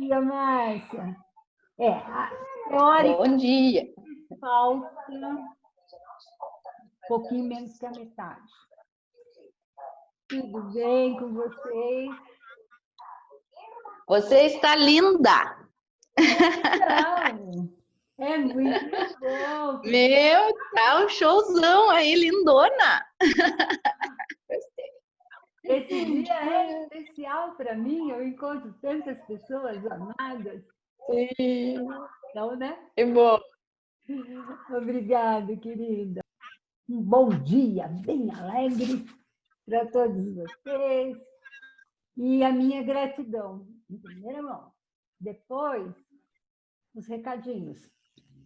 dia, Márcia. Teórica Bom dia. falta um pouquinho menos que a metade. Tudo bem com vocês? Você está linda. Não, é muito bom. Meu, tá um showzão aí, lindona. Esse dia é especial para mim, eu encontro tantas pessoas amadas. Sim. Então, né? Que bom. Obrigada, querida. Um bom dia bem alegre para todos vocês. E a minha gratidão, em primeira mão. Depois, os recadinhos.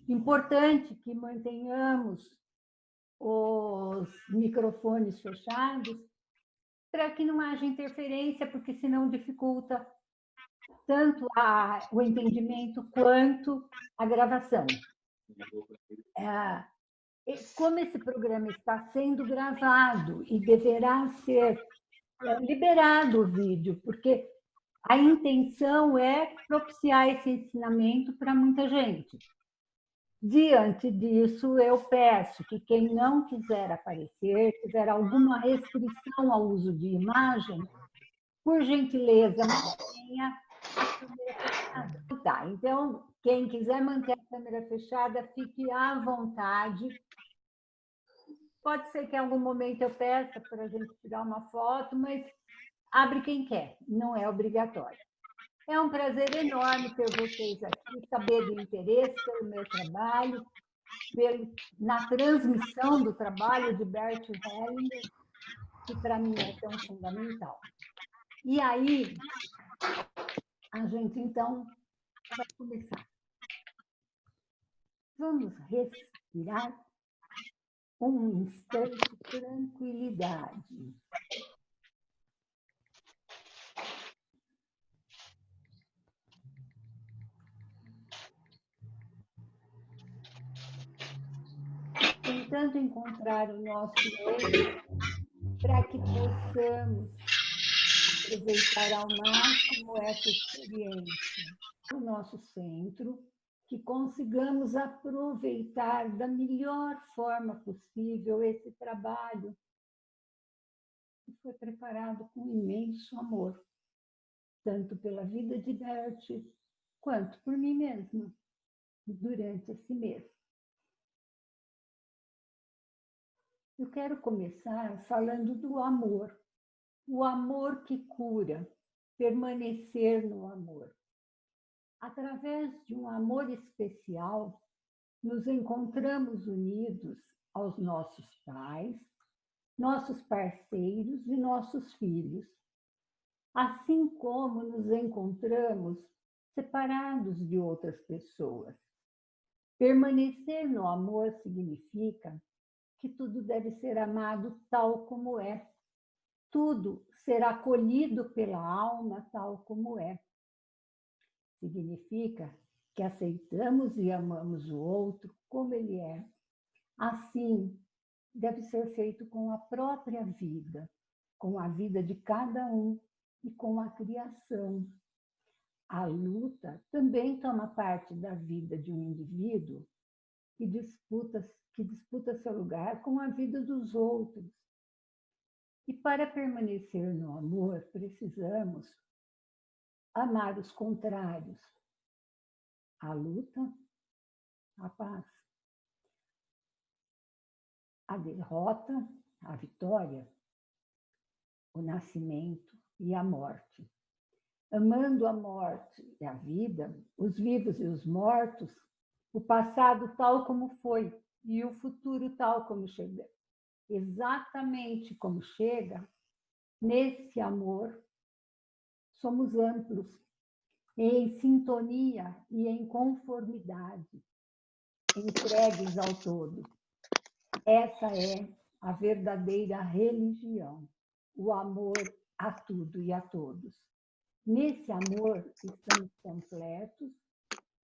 Importante que mantenhamos os microfones fechados para que não haja interferência, porque senão dificulta tanto o entendimento quanto a gravação. Como esse programa está sendo gravado e deverá ser liberado o vídeo, porque a intenção é propiciar esse ensinamento para muita gente. Diante disso, eu peço que quem não quiser aparecer, tiver alguma restrição ao uso de imagem, por gentileza, mantenha a câmera fechada. Tá, então, quem quiser manter a câmera fechada, fique à vontade. Pode ser que em algum momento eu peça para a gente tirar uma foto, mas abre quem quer, não é obrigatório. É um prazer enorme ter vocês aqui, saber do interesse pelo meu trabalho, na transmissão do trabalho de Bert Hellinger, que para mim é tão fundamental. E aí, a gente então vai começar. Vamos respirar um instante de tranquilidade. Tentando encontrar o nosso eixo para que possamos aproveitar ao máximo essa experiência. O nosso centro, que consigamos aproveitar da melhor forma possível esse trabalho que foi preparado com imenso amor, tanto pela vida de Bert quanto por mim mesma, durante esse mês. Eu quero começar falando do amor, o amor que cura, permanecer no amor. Através de um amor especial, nos encontramos unidos aos nossos pais, nossos parceiros e nossos filhos, assim como nos encontramos separados de outras pessoas. Permanecer no amor significa que tudo deve ser amado tal como é. Tudo será acolhido pela alma tal como é. Significa que aceitamos e amamos o outro como ele é. Assim, deve ser feito com a própria vida, com a vida de cada um e com a criação. A luta também toma parte da vida de um indivíduo que disputa seu lugar com a vida dos outros. E para permanecer no amor, precisamos amar os contrários, a luta, a paz, a derrota, a vitória, o nascimento e a morte. Amando a morte e a vida, os vivos e os mortos, o passado tal como foi e o futuro tal como chega. Exatamente como chega, nesse amor, somos amplos, em sintonia e em conformidade, entregues ao todo. Essa é a verdadeira religião, o amor a tudo e a todos. Nesse amor estamos completos,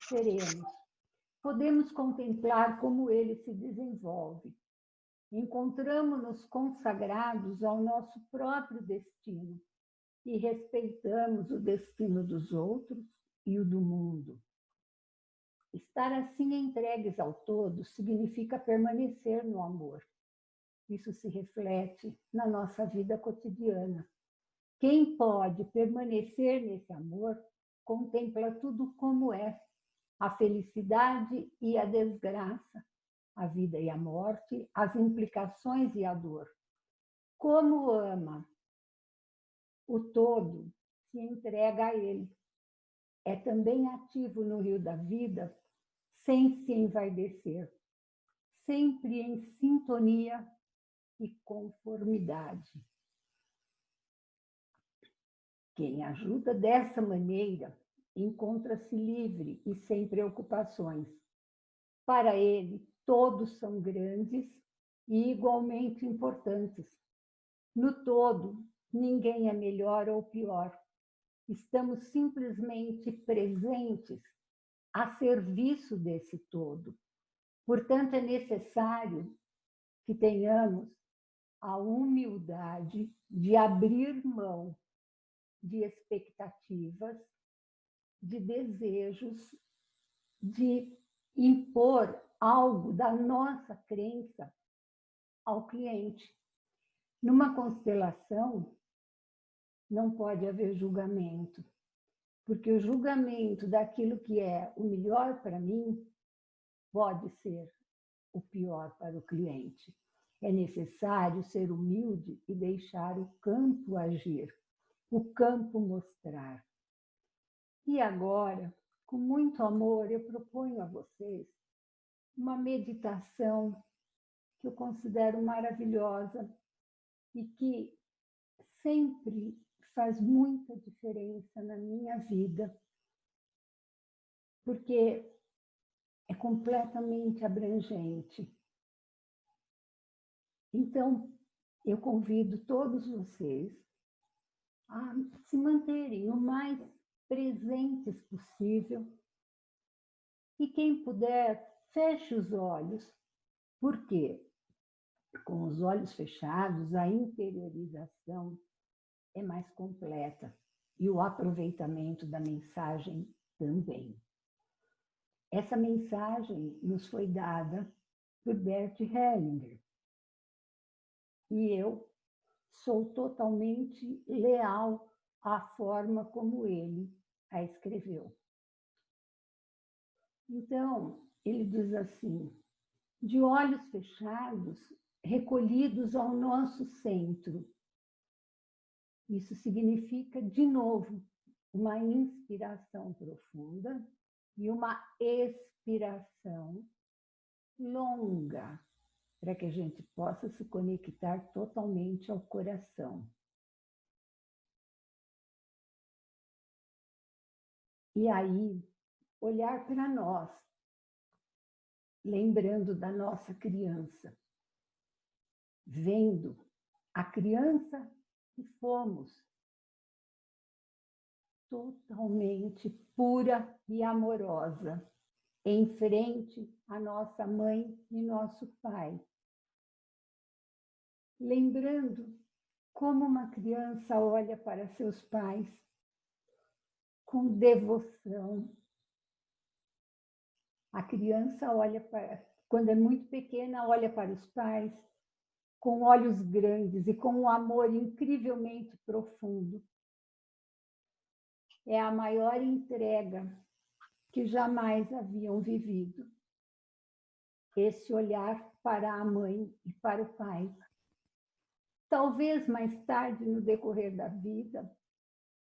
serenos. Podemos contemplar como ele se desenvolve. Encontramos-nos consagrados ao nosso próprio destino e respeitamos o destino dos outros e o do mundo. Estar assim entregues ao todo significa permanecer no amor. Isso se reflete na nossa vida cotidiana. Quem pode permanecer nesse amor contempla tudo como é, a felicidade e a desgraça, a vida e a morte, as implicações e a dor. Como ama o todo, se entrega a ele. É também ativo no rio da vida, sem se envaidecer, sempre em sintonia e conformidade. Quem ajuda dessa maneira encontra-se livre e sem preocupações. Para ele, todos são grandes e igualmente importantes. No todo, ninguém é melhor ou pior. Estamos simplesmente presentes a serviço desse todo. Portanto, é necessário que tenhamos a humildade de abrir mão de expectativas, de desejos, de impor algo da nossa crença ao cliente. Numa constelação, não pode haver julgamento, porque o julgamento daquilo que é o melhor para mim pode ser o pior para o cliente. É necessário ser humilde e deixar o campo agir, o campo mostrar. E agora, com muito amor, eu proponho a vocês uma meditação que eu considero maravilhosa e que sempre faz muita diferença na minha vida, porque é completamente abrangente. Então, eu convido todos vocês a se manterem o mais presentes possível e quem puder, feche os olhos, porque com os olhos fechados a interiorização é mais completa e o aproveitamento da mensagem também. Essa mensagem nos foi dada por Bert Hellinger e eu sou totalmente leal à forma como ele a escreveu. Então, ele diz assim: de olhos fechados, recolhidos ao nosso centro. Isso significa, de novo, uma inspiração profunda e uma expiração longa, para que a gente possa se conectar totalmente ao coração. E aí, olhar para nós, lembrando da nossa criança, vendo a criança que fomos, totalmente pura e amorosa, em frente à nossa mãe e nosso pai. Lembrando como uma criança olha para seus pais com devoção. A criança olha para, quando é muito pequena, olha para os pais com olhos grandes e com um amor incrivelmente profundo. É a maior entrega que jamais haviam vivido. Esse olhar para a mãe e para o pai. Talvez mais tarde, no decorrer da vida,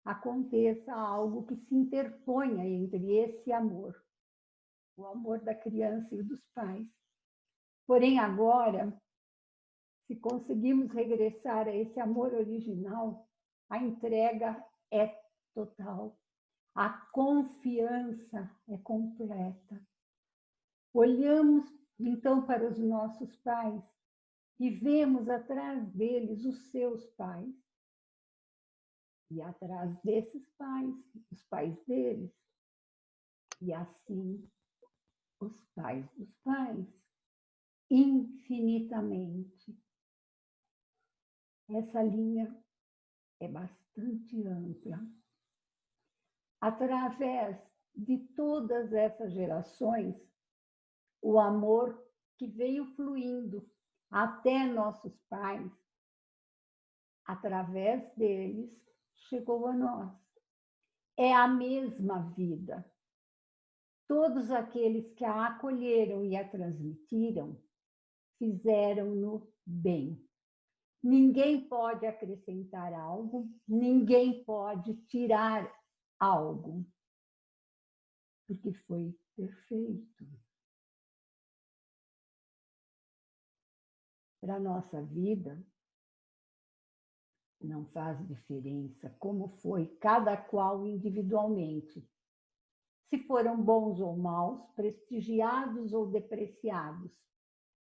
aconteça algo que se interponha entre esse amor, o amor da criança e dos pais. Porém, agora, se conseguimos regressar a esse amor original, a entrega é total, a confiança é completa. Olhamos, então, para os nossos pais e vemos atrás deles os seus pais. E atrás desses pais, os pais deles. E assim, os pais dos pais. Infinitamente. Essa linha é bastante ampla. através de todas essas gerações, o amor que veio fluindo até nossos pais, através deles, chegou a nós. É a mesma vida. Todos aqueles que a acolheram e a transmitiram fizeram-no bem. Ninguém pode acrescentar algo, ninguém pode tirar algo, porque foi perfeito. Para a nossa vida, não faz diferença como foi cada qual individualmente. Se foram bons ou maus, prestigiados ou depreciados,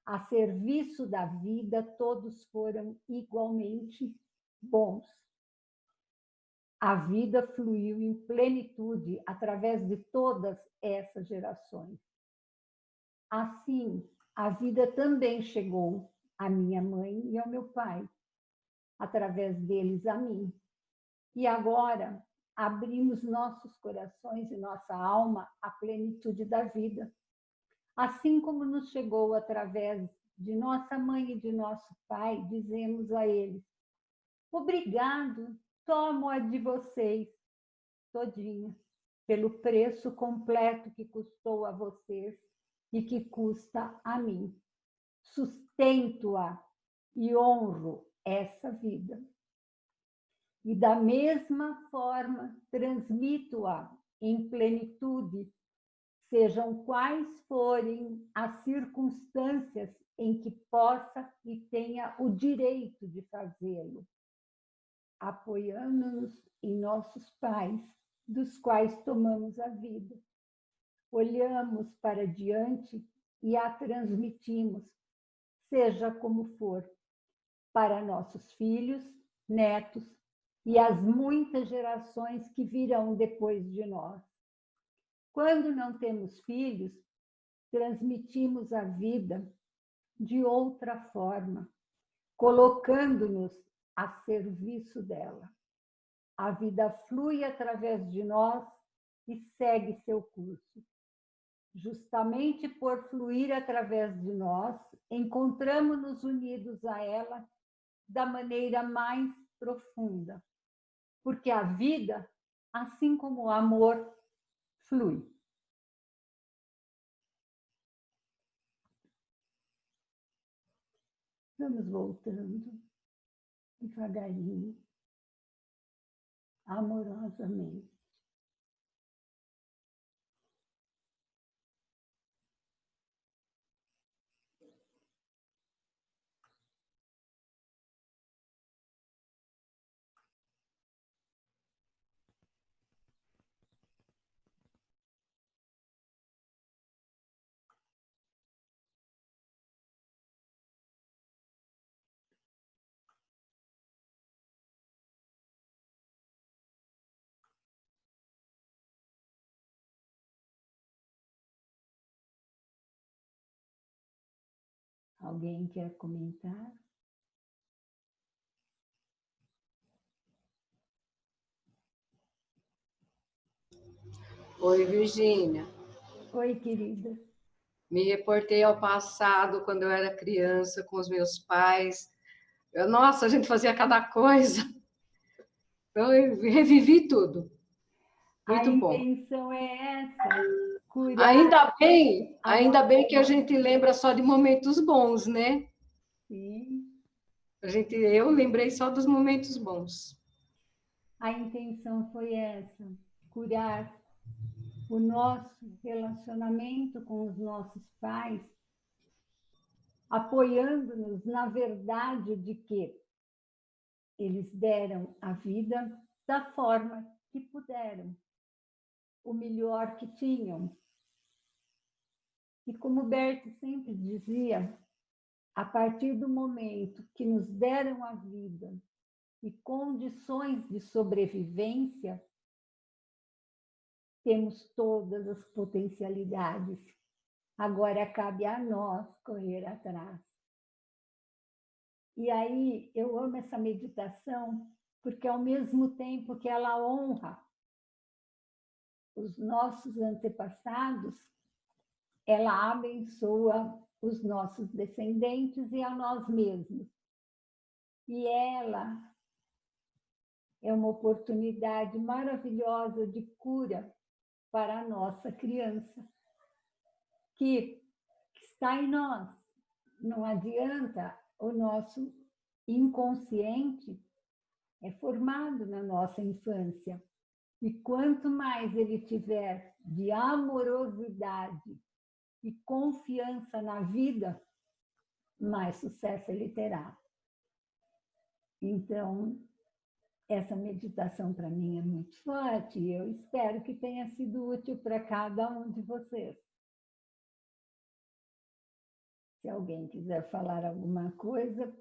a serviço da vida, todos foram igualmente bons. A vida fluiu em plenitude através de todas essas gerações. Assim, a vida também chegou à minha mãe e ao meu pai, através deles a mim. E agora abrimos nossos corações e nossa alma à plenitude da vida. Assim como nos chegou através de nossa mãe e de nosso pai, dizemos a eles: obrigado, tomo a de vocês, todinha, pelo preço completo que custou a vocês e que custa a mim. Sustento-a e honro essa vida. E da mesma forma transmito-a em plenitude, sejam quais forem as circunstâncias em que possa e tenha o direito de fazê-lo, apoiando-nos em nossos pais, dos quais tomamos a vida. Olhamos para diante e a transmitimos, seja como for, para nossos filhos, netos e as muitas gerações que virão depois de nós. Quando não temos filhos, transmitimos a vida de outra forma, colocando-nos a serviço dela. A vida flui através de nós e segue seu curso. Justamente por fluir através de nós, encontramos-nos unidos a ela da maneira mais profunda, porque a vida, assim como o amor, flui. Vamos voltando devagarinho, amorosamente. Alguém quer comentar? Oi, Virgínia. Oi, querida. Me reportei ao passado, quando eu era criança, com os meus pais. Nossa, a gente fazia cada coisa. Então, eu revivi tudo. A Muito bom. intenção é essa, curar. Ainda bem que a gente lembra só de momentos bons, né? Sim. Eu lembrei só dos momentos bons. A intenção foi essa, curar o nosso relacionamento com os nossos pais, apoiando-nos na verdade de que eles deram a vida da forma que puderam, o melhor que tinham. E como Bert sempre dizia, a partir do momento que nos deram a vida e condições de sobrevivência, temos todas as potencialidades. Agora cabe a nós correr atrás. E aí eu amo essa meditação, porque ao mesmo tempo que ela honra os nossos antepassados, ela abençoa os nossos descendentes e a nós mesmos. E ela é uma oportunidade maravilhosa de cura para a nossa criança, que está em nós. Não adianta, o nosso inconsciente é formado na nossa infância. E quanto mais ele tiver de amorosidade e confiança na vida, mais sucesso ele terá. Então, essa meditação para mim é muito forte e eu espero que tenha sido útil para cada um de vocês. Se alguém quiser falar alguma coisa,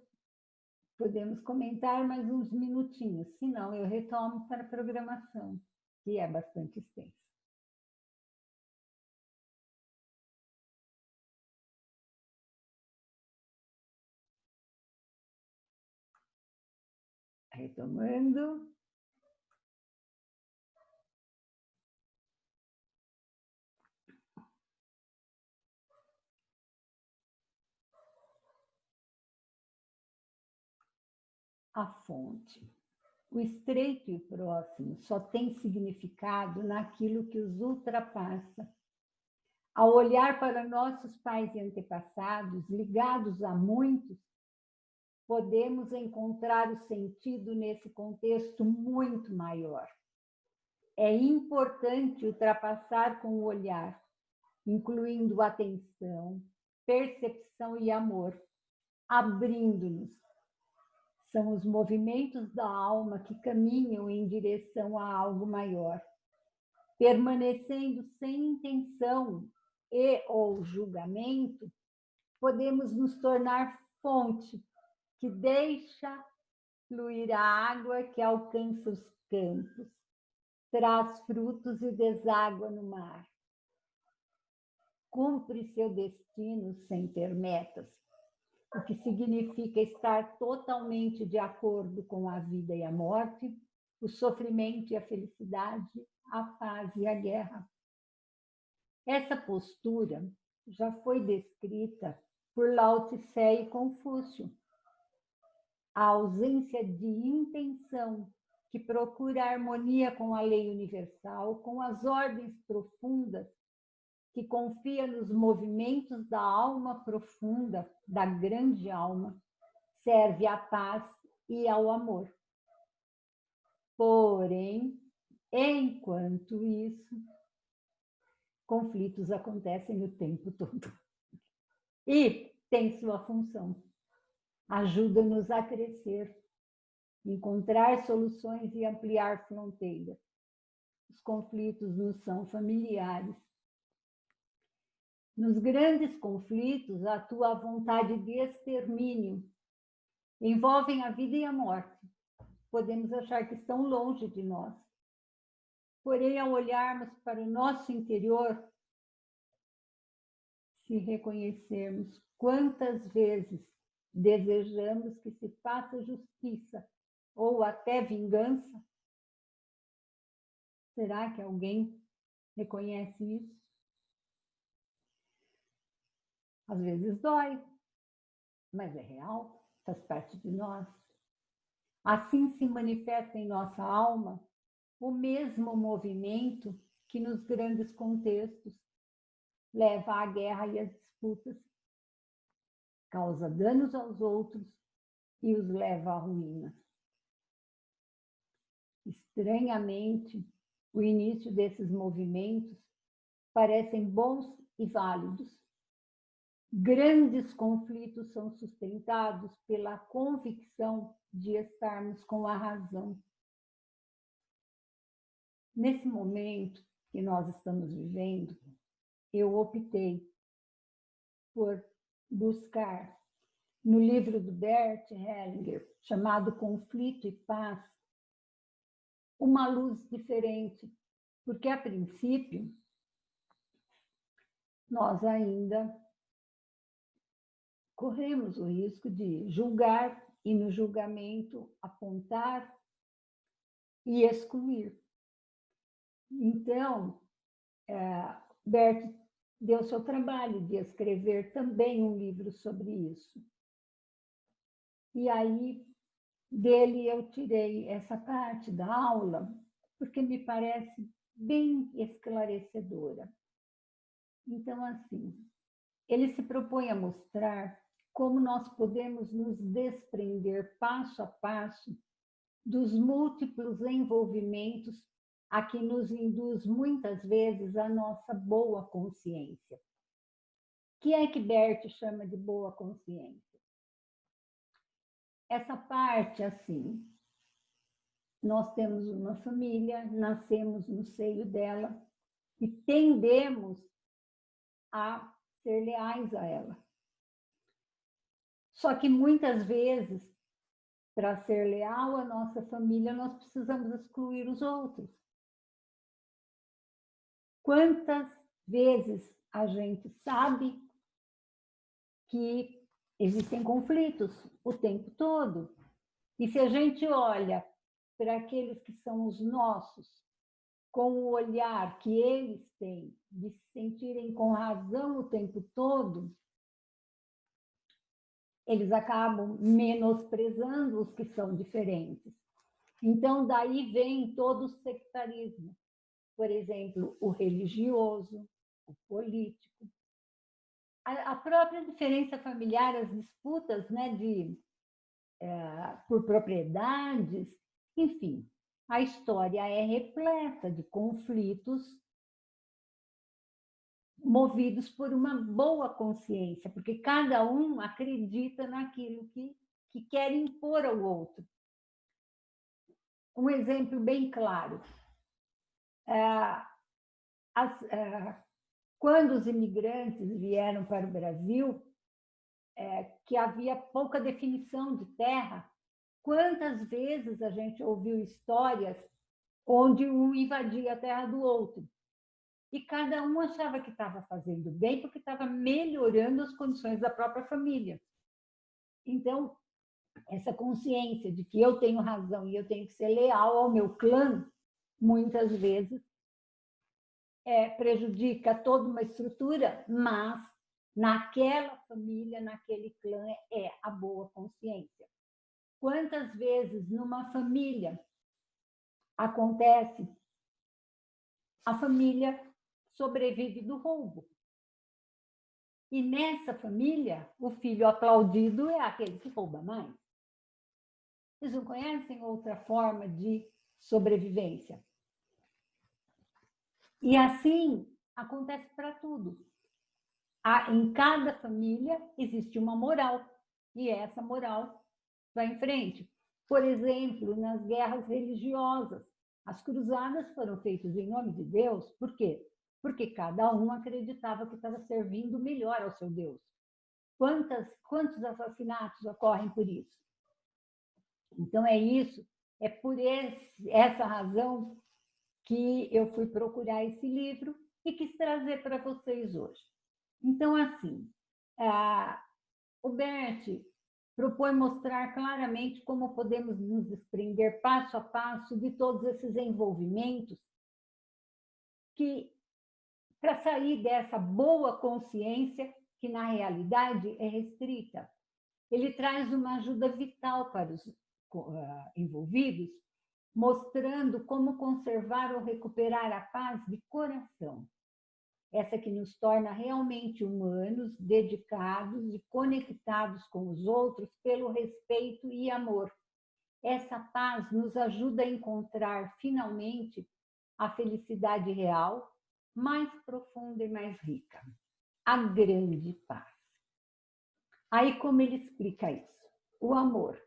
podemos comentar mais uns minutinhos, senão eu retomo para a programação, que é bastante extensa. Retomando. A fonte. O estreito e o próximo só tem significado naquilo que os ultrapassa. Ao olhar para nossos pais e antepassados, ligados a muitos, podemos encontrar o sentido nesse contexto muito maior. É importante ultrapassar com o olhar, incluindo atenção, percepção e amor, abrindo-nos. São os movimentos da alma que caminham em direção a algo maior, permanecendo sem intenção e ou julgamento, podemos nos tornar fonte que deixa fluir a água que alcança os campos, traz frutos e deságua no mar. Cumpre seu destino sem ter metas, o que significa estar totalmente de acordo com a vida e a morte, o sofrimento e a felicidade, a paz e a guerra. Essa postura já foi descrita por Lao Tse e Confúcio. A ausência de intenção que procura harmonia com a lei universal, com as ordens profundas, que confia nos movimentos da alma profunda, da grande alma, serve à paz e ao amor. Porém, enquanto isso, conflitos acontecem o tempo todo. E tem sua função. Ajuda-nos a crescer, encontrar soluções e ampliar fronteiras. Os conflitos nos são familiares. Nos grandes conflitos, atua a vontade de extermínio. Envolvem a vida e a morte. Podemos achar que estão longe de nós. Porém, ao olharmos para o nosso interior, se reconhecermos quantas vezes desejamos que se faça justiça ou até vingança, será que alguém reconhece isso? Às vezes dói, mas é real, faz parte de nós. Assim se manifesta em nossa alma o mesmo movimento que nos grandes contextos leva à guerra e às disputas, causa danos aos outros e os leva à ruína. Estranhamente, o início desses movimentos parecem bons e válidos. Grandes conflitos são sustentados pela convicção de estarmos com a razão. Nesse momento que nós estamos vivendo, eu optei por buscar no livro do Bert Hellinger, chamado Conflito e Paz, uma luz diferente, porque a princípio nós ainda corremos o risco de julgar e no julgamento apontar e excluir. Então, Bert deu seu trabalho de escrever também um livro sobre isso. E aí, dele eu tirei essa parte da aula, porque me parece bem esclarecedora. Então, assim, ele se propõe a mostrar como nós podemos nos desprender passo a passo dos múltiplos envolvimentos a que nos induz muitas vezes a nossa boa consciência. O que é que Bert chama de boa consciência? Essa parte, assim, nós temos uma família, nascemos no seio dela e tendemos a ser leais a ela. Só que muitas vezes, para ser leal à nossa família, nós precisamos excluir os outros. Quantas vezes a gente sabe que existem conflitos o tempo todo? E se a gente olha para aqueles que são os nossos, com o olhar que eles têm, de se sentirem com razão o tempo todo, eles acabam menosprezando os que são diferentes. Então, daí vem todo o sectarismo. Por exemplo, o religioso, o político. A própria diferença familiar, as disputas, né, por propriedades, enfim, a história é repleta de conflitos movidos por uma boa consciência, porque cada um acredita naquilo que quer impor ao outro. Um exemplo bem claro. Quando os imigrantes vieram para o Brasil, que havia pouca definição de terra, quantas vezes a gente ouviu histórias onde um invadia a terra do outro? E cada um achava que estava fazendo bem porque estava melhorando as condições da própria família. Então, essa consciência de que eu tenho razão e eu tenho que ser leal ao meu clã, muitas vezes prejudica toda uma estrutura, mas naquela família, naquele clã, é a boa consciência. Quantas vezes numa família acontece, a família sobrevive do roubo. E nessa família, o filho aplaudido é aquele que rouba mais. Vocês não conhecem outra forma de sobrevivência? E assim acontece para tudo. Em cada família existe uma moral, e essa moral vai em frente. Por exemplo, nas guerras religiosas, as cruzadas foram feitas em nome de Deus, por quê? Porque cada um acreditava que estava servindo melhor ao seu Deus. Quantos assassinatos ocorrem por isso? Então, é isso, é por essa razão que eu fui procurar esse livro e quis trazer para vocês hoje. Então, assim, o Bert propõe mostrar claramente como podemos nos desprender passo a passo de todos esses envolvimentos que, para sair dessa boa consciência, que na realidade é restrita, ele traz uma ajuda vital para os envolvidos, mostrando como conservar ou recuperar a paz de coração. Essa que nos torna realmente humanos, dedicados e conectados com os outros pelo respeito e amor. Essa paz nos ajuda a encontrar, finalmente, a felicidade real, mais profunda e mais rica. A grande paz. Aí, como ele explica isso? O amor,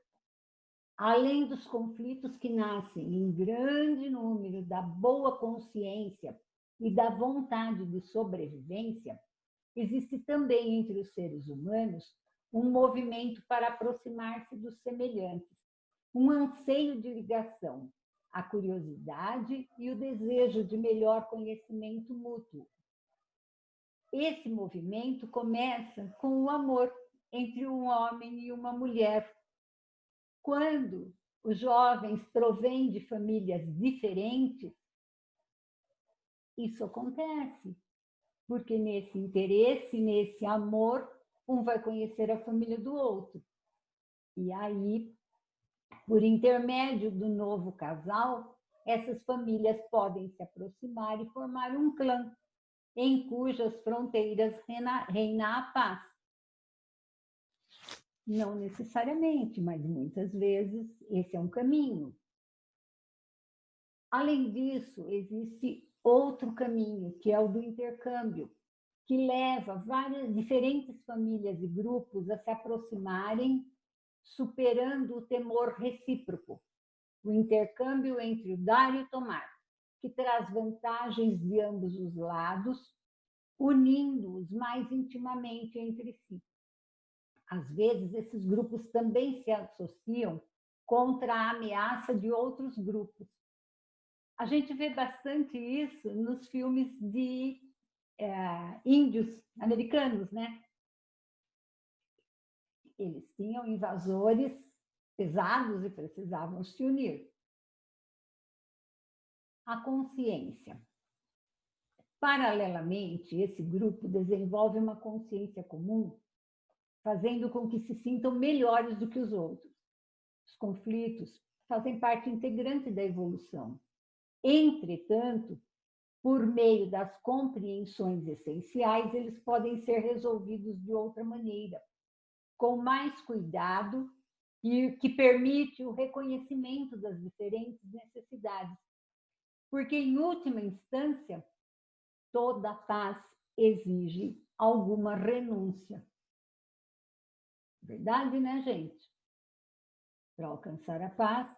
além dos conflitos que nascem em grande número da boa consciência e da vontade de sobrevivência, existe também entre os seres humanos um movimento para aproximar-se dos semelhantes, um anseio de ligação, a curiosidade e o desejo de melhor conhecimento mútuo. Esse movimento começa com o amor entre um homem e uma mulher. Quando os jovens provêm de famílias diferentes, Isso acontece, porque nesse interesse, nesse amor, um vai conhecer a família do outro. E aí, por intermédio do novo casal, essas famílias podem se aproximar e formar um clã, em cujas fronteiras reina a paz. Não necessariamente, mas muitas vezes esse é um caminho. Além disso, existe outro caminho, que é o do intercâmbio, que leva várias diferentes famílias e grupos a se aproximarem, superando o temor recíproco, o intercâmbio entre o dar e o tomar, que traz vantagens de ambos os lados, unindo-os mais intimamente entre si. Às vezes, esses grupos também se associam contra a ameaça de outros grupos. A gente vê bastante isso nos filmes de índios americanos, né? Eles tinham invasores pesados e precisavam se unir. A consciência. Paralelamente, esse grupo desenvolve uma consciência comum, fazendo com que se sintam melhores do que os outros. Os conflitos fazem parte integrante da evolução. Entretanto, por meio das compreensões essenciais, eles podem ser resolvidos de outra maneira, com mais cuidado e que permite o reconhecimento das diferentes necessidades. Porque, em última instância, toda paz exige alguma renúncia. Verdade, né, gente? Para alcançar a paz,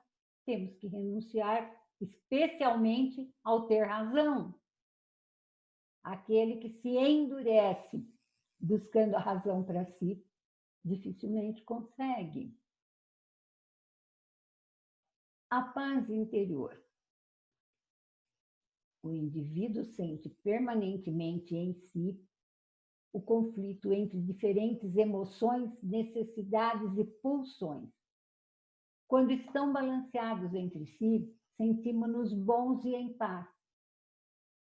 temos que renunciar, especialmente ao ter razão. Aquele que se endurece buscando a razão para si, dificilmente consegue. A paz interior. O indivíduo sente permanentemente em si o conflito entre diferentes emoções, necessidades e pulsões. Quando estão balanceados entre si, sentimos-nos bons e em paz.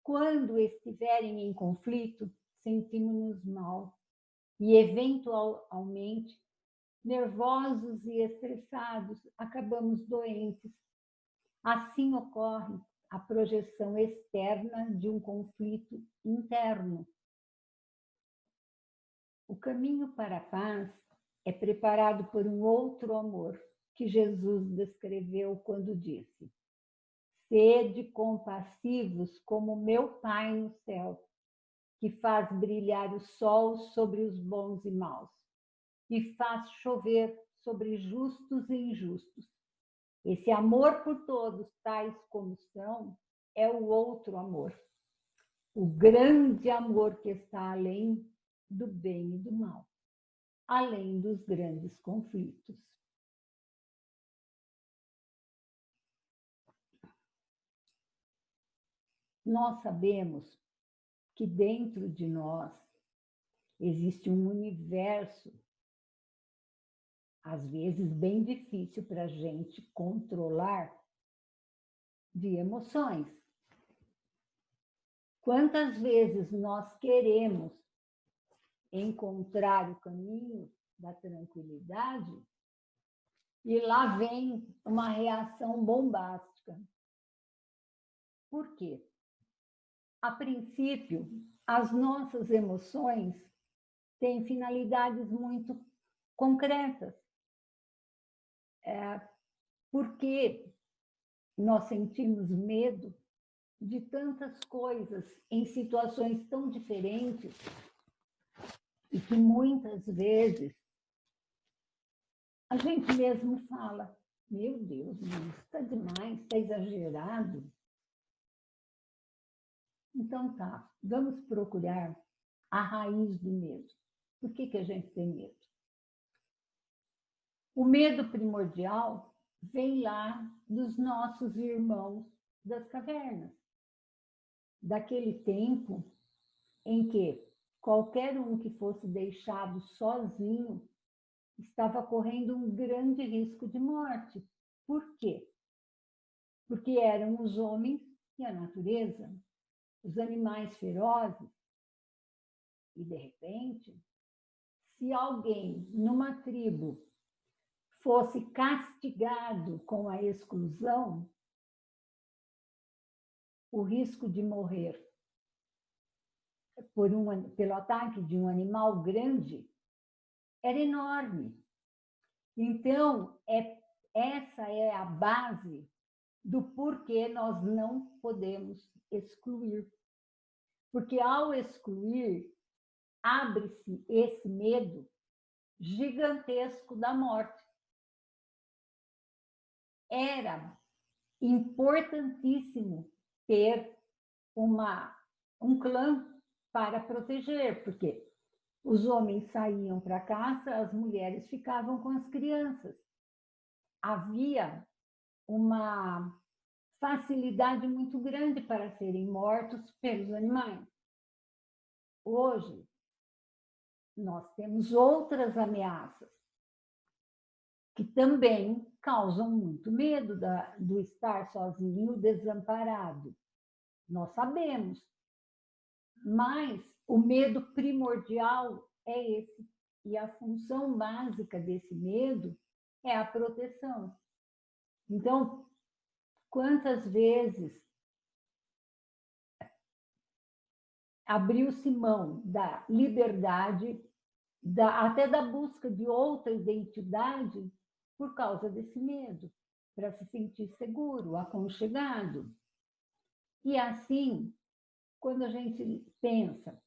Quando estiverem em conflito, sentimos-nos mal e, eventualmente, nervosos e estressados, acabamos doentes. Assim ocorre a projeção externa de um conflito interno. O caminho para a paz é preparado por um outro amor que Jesus descreveu quando disse: sede compassivos como meu Pai no céu, que faz brilhar o sol sobre os bons e maus, e faz chover sobre justos e injustos. Esse amor por todos, tais como são, é o outro amor. O grande amor que está além do bem e do mal, além dos grandes conflitos. Nós sabemos que dentro de nós existe um universo, às vezes bem difícil para a gente controlar, de emoções. Quantas vezes nós queremos encontrar o caminho da tranquilidade e lá vem uma reação bombástica. Por quê? A princípio, as nossas emoções têm finalidades muito concretas. Porque nós sentimos medo de tantas coisas em situações tão diferentes e que muitas vezes a gente mesmo fala: meu Deus, isso está demais, está exagerado. Então tá, vamos procurar a raiz do medo. Por que a gente tem medo? O medo primordial vem lá dos nossos irmãos das cavernas, daquele tempo em que qualquer um que fosse deixado sozinho estava correndo um grande risco de morte. Por quê? Porque eram os homens e a natureza. os animais ferozes, e de repente, se alguém numa tribo fosse castigado com a exclusão, o risco de morrer pelo ataque de um animal grande era enorme. Então, essa é a base do porquê nós não podemos excluir. Porque ao excluir, abre-se esse medo gigantesco da morte. Era importantíssimo ter um clã para proteger, porque os homens saíam para a caça, as mulheres ficavam com as crianças. Havia uma facilidade muito grande para serem mortos pelos animais. Hoje, nós temos outras ameaças que também causam muito medo do estar sozinho, desamparado. Nós sabemos, mas o medo primordial é esse. E a função básica desse medo é a proteção. Então, quantas vezes abriu-se mão da liberdade, até da busca de outra identidade, por causa desse medo, para se sentir seguro, aconchegado. E assim, quando a gente pensa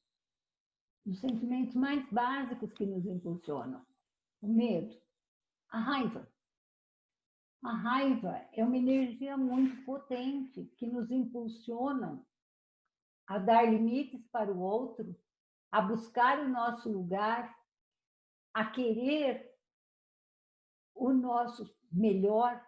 nos sentimentos mais básicos que nos impulsionam, o medo, a raiva. A raiva é uma energia muito potente que nos impulsiona a dar limites para o outro, a buscar o nosso lugar, a querer o nosso melhor,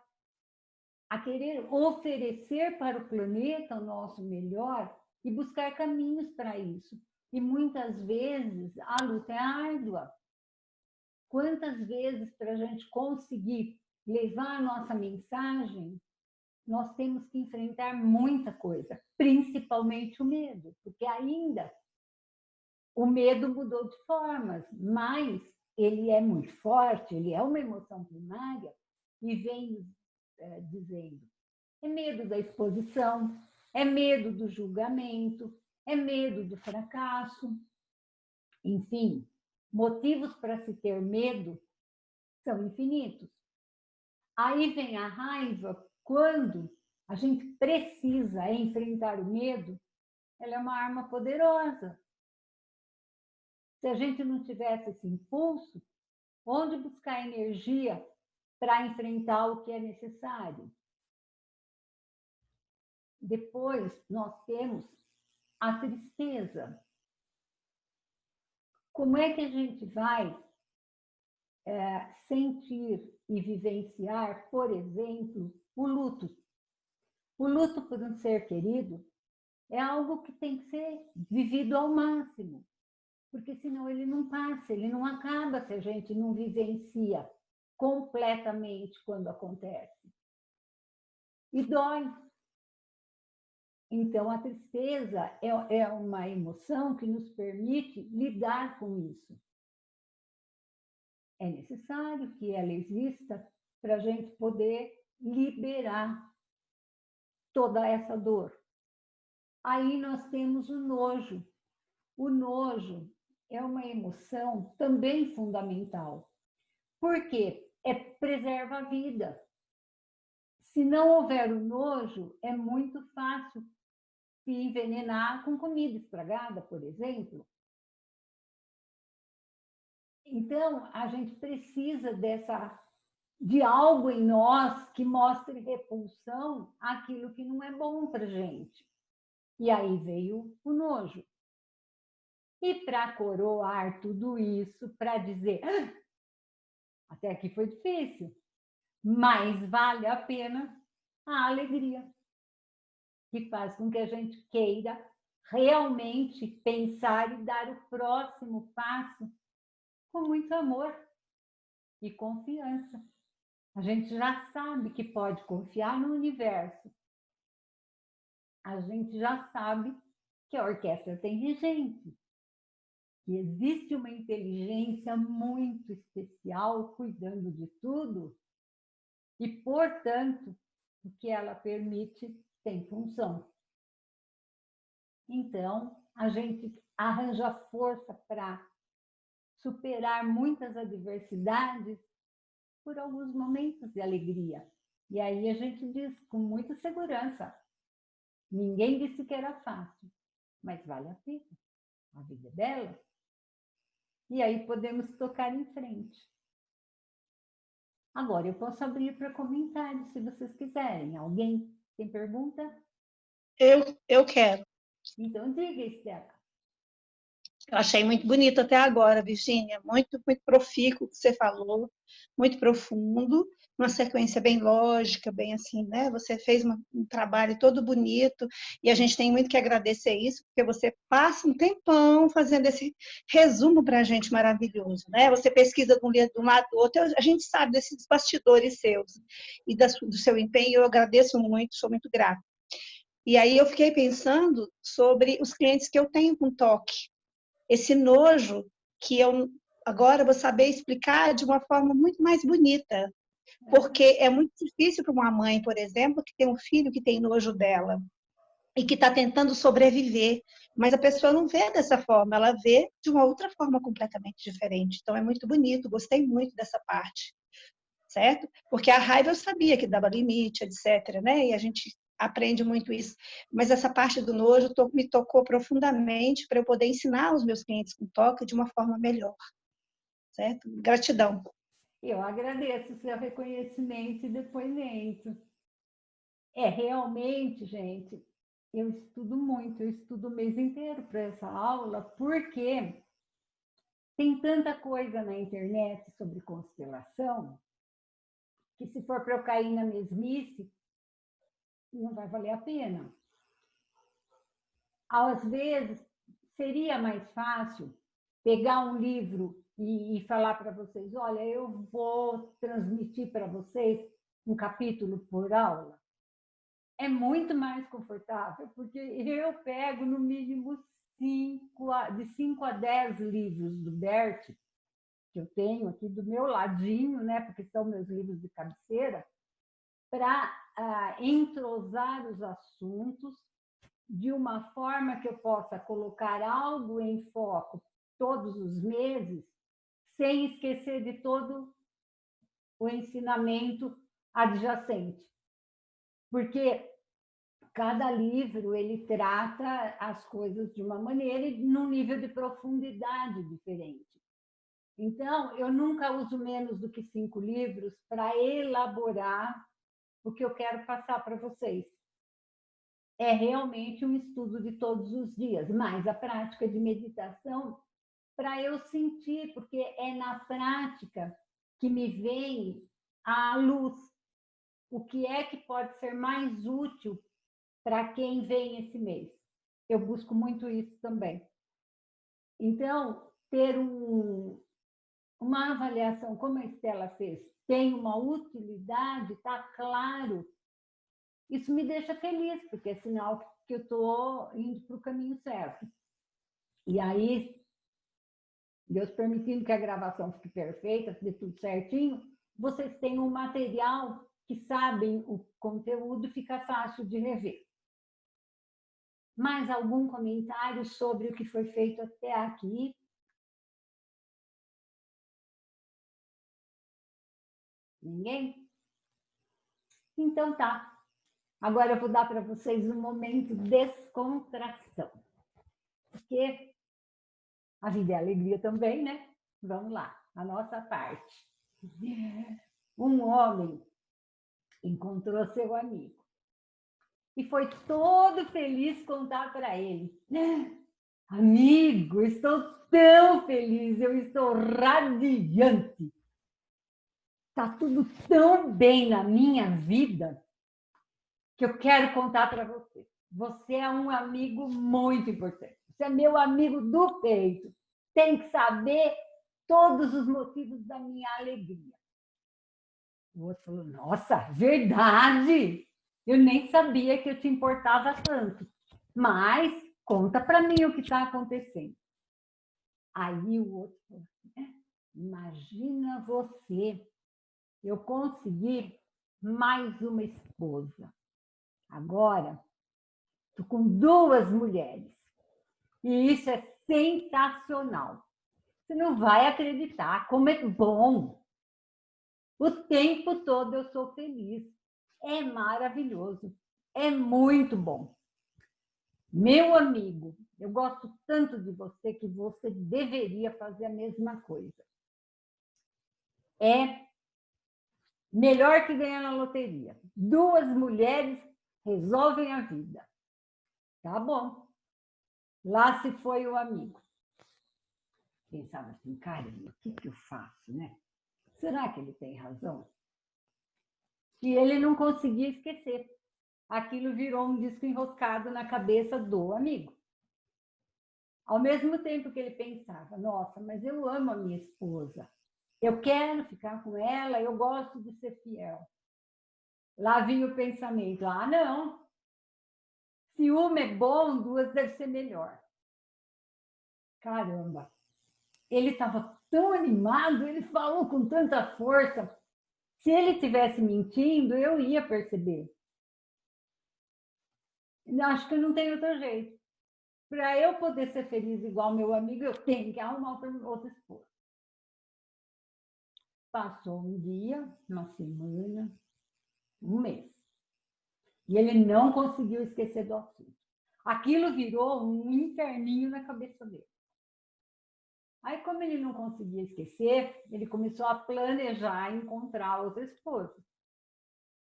a querer oferecer para o planeta o nosso melhor e buscar caminhos para isso. E muitas vezes a luta é árdua. Quantas vezes para a gente conseguir levar a nossa mensagem, nós temos que enfrentar muita coisa, principalmente o medo, porque ainda o medo mudou de formas, mas ele é muito forte, ele é uma emoção primária e vem dizendo, é medo da exposição, é medo do julgamento, é medo do fracasso, enfim, motivos para se ter medo são infinitos. Aí vem a raiva, quando a gente precisa enfrentar o medo, ela é uma arma poderosa. Se a gente não tivesse esse impulso, onde buscar energia para enfrentar o que é necessário? Depois, nós temos a tristeza. Como é que a gente vai sentir e vivenciar, por exemplo, o luto? O luto por um ser querido é algo que tem que ser vivido ao máximo, porque senão ele não passa, ele não acaba se a gente não vivencia completamente quando acontece. E dói. Então, a tristeza é uma emoção que nos permite lidar com isso. É necessário que ela exista para a gente poder liberar toda essa dor. Aí nós temos o nojo. O nojo é uma emoção também fundamental. Por quê? Preserva a vida. Se não houver o nojo, é muito fácil se envenenar com comida estragada, por exemplo. Então, a gente precisa de algo em nós que mostre repulsão àquilo que não é bom para a gente. E aí veio o nojo. E para coroar tudo isso, para dizer, até aqui foi difícil, mas vale a pena a alegria, que faz com que a gente queira realmente pensar e dar o próximo passo com muito amor e confiança. A gente já sabe que pode confiar no universo. A gente já sabe que a orquestra tem regente, que existe uma inteligência muito especial cuidando de tudo e, portanto, o que ela permite tem função. Então, a gente arranja força para superar muitas adversidades por alguns momentos de alegria. E aí a gente diz com muita segurança, ninguém disse que era fácil, mas vale a pena. A vida é bela. E aí podemos tocar em frente. Agora, eu posso abrir para comentários, se vocês quiserem. Alguém tem pergunta? Eu quero. Então, diga, Estela. Eu achei muito bonito até agora, Virgínia. Muito, muito profícuo o que você falou, muito profundo, uma sequência bem lógica, bem assim, né? Você fez um trabalho todo bonito e a gente tem muito que agradecer isso, porque você passa um tempão fazendo esse resumo para a gente maravilhoso, né? Você pesquisa de um lado do outro, a gente sabe desses bastidores seus e do seu empenho, eu agradeço muito, sou muito grata. E aí eu fiquei pensando sobre os clientes que eu tenho com toque, esse nojo que eu agora vou saber explicar de uma forma muito mais bonita, porque é muito difícil para uma mãe, por exemplo, que tem um filho que tem nojo dela e que está tentando sobreviver, mas a pessoa não vê dessa forma, ela vê de uma outra forma completamente diferente. Então é muito bonito, gostei muito dessa parte, certo? Porque a raiva eu sabia que dava limite, etc, né? E a gente aprende muito isso, mas essa parte do nojo me tocou profundamente para eu poder ensinar os meus clientes com toque de uma forma melhor, certo? Gratidão. Eu agradeço o seu reconhecimento e depoimento. Realmente, gente, eu estudo muito, eu estudo o mês inteiro para essa aula, porque tem tanta coisa na internet sobre constelação, que se for para eu cair na mesmice, não vai valer a pena. Às vezes, seria mais fácil pegar um livro e falar para vocês, olha, eu vou transmitir para vocês um capítulo por aula. É muito mais confortável, porque eu pego no mínimo de 5 a 10 livros do Bert, que eu tenho aqui do meu ladinho, né, porque são meus livros de cabeceira, para entrosar os assuntos de uma forma que eu possa colocar algo em foco todos os meses, sem esquecer de todo o ensinamento adjacente. Porque cada livro ele trata as coisas de uma maneira e num nível de profundidade diferente. Então, eu nunca uso menos do que 5 livros para elaborar o que eu quero passar para vocês. É realmente um estudo de todos os dias, mas a prática de meditação para eu sentir, porque é na prática que me vem a luz. O que é que pode ser mais útil para quem vem esse mês? Eu busco muito isso também. Então, ter uma avaliação, como a Estela fez, tem uma utilidade, está claro. Isso me deixa feliz, porque é sinal que eu estou indo para o caminho certo. E aí, Deus permitindo que a gravação fique perfeita, dê tudo certinho, vocês têm um material que sabem o conteúdo, fica fácil de rever. Mais algum comentário sobre o que foi feito até aqui? Ninguém? Então tá. Agora eu vou dar para vocês um momento de descontração. Porque a vida é alegria também, né? Vamos lá, a nossa parte. Um homem encontrou seu amigo e foi todo feliz contar para ele. Amigo, estou tão feliz, eu estou radiante. Está tudo tão bem na minha vida que eu quero contar para você. Você é um amigo muito importante. Você é meu amigo do peito. Tem que saber todos os motivos da minha alegria. O outro falou, nossa, verdade! Eu nem sabia que eu te importava tanto. Mas conta para mim o que está acontecendo. Aí o outro falou assim, imagina você, eu consegui mais uma esposa. Agora, estou com 2 mulheres. E isso é sensacional. Você não vai acreditar como é bom. O tempo todo eu sou feliz. É maravilhoso. É muito bom. Meu amigo, eu gosto tanto de você que você deveria fazer a mesma coisa. É melhor que ganhar na loteria. 2 mulheres resolvem a vida. Tá bom. Lá se foi o amigo. Pensava assim, caramba, o que eu faço, né? Será que ele tem razão? E ele não conseguia esquecer. Aquilo virou um disco enroscado na cabeça do amigo. Ao mesmo tempo que ele pensava, nossa, mas eu amo a minha esposa. Eu quero ficar com ela, eu gosto de ser fiel. Lá vinha o pensamento, não. Se uma é bom, 2 deve ser melhor. Caramba. Ele estava tão animado, ele falou com tanta força. Se ele estivesse mentindo, eu ia perceber. Acho que não tem outro jeito. Para eu poder ser feliz igual meu amigo, eu tenho que arrumar outra esposa. Passou um dia, uma semana, um mês. E ele não conseguiu esquecer do assunto. Aquilo virou um inferninho na cabeça dele. Aí, como ele não conseguia esquecer, ele começou a planejar encontrar outra esposa.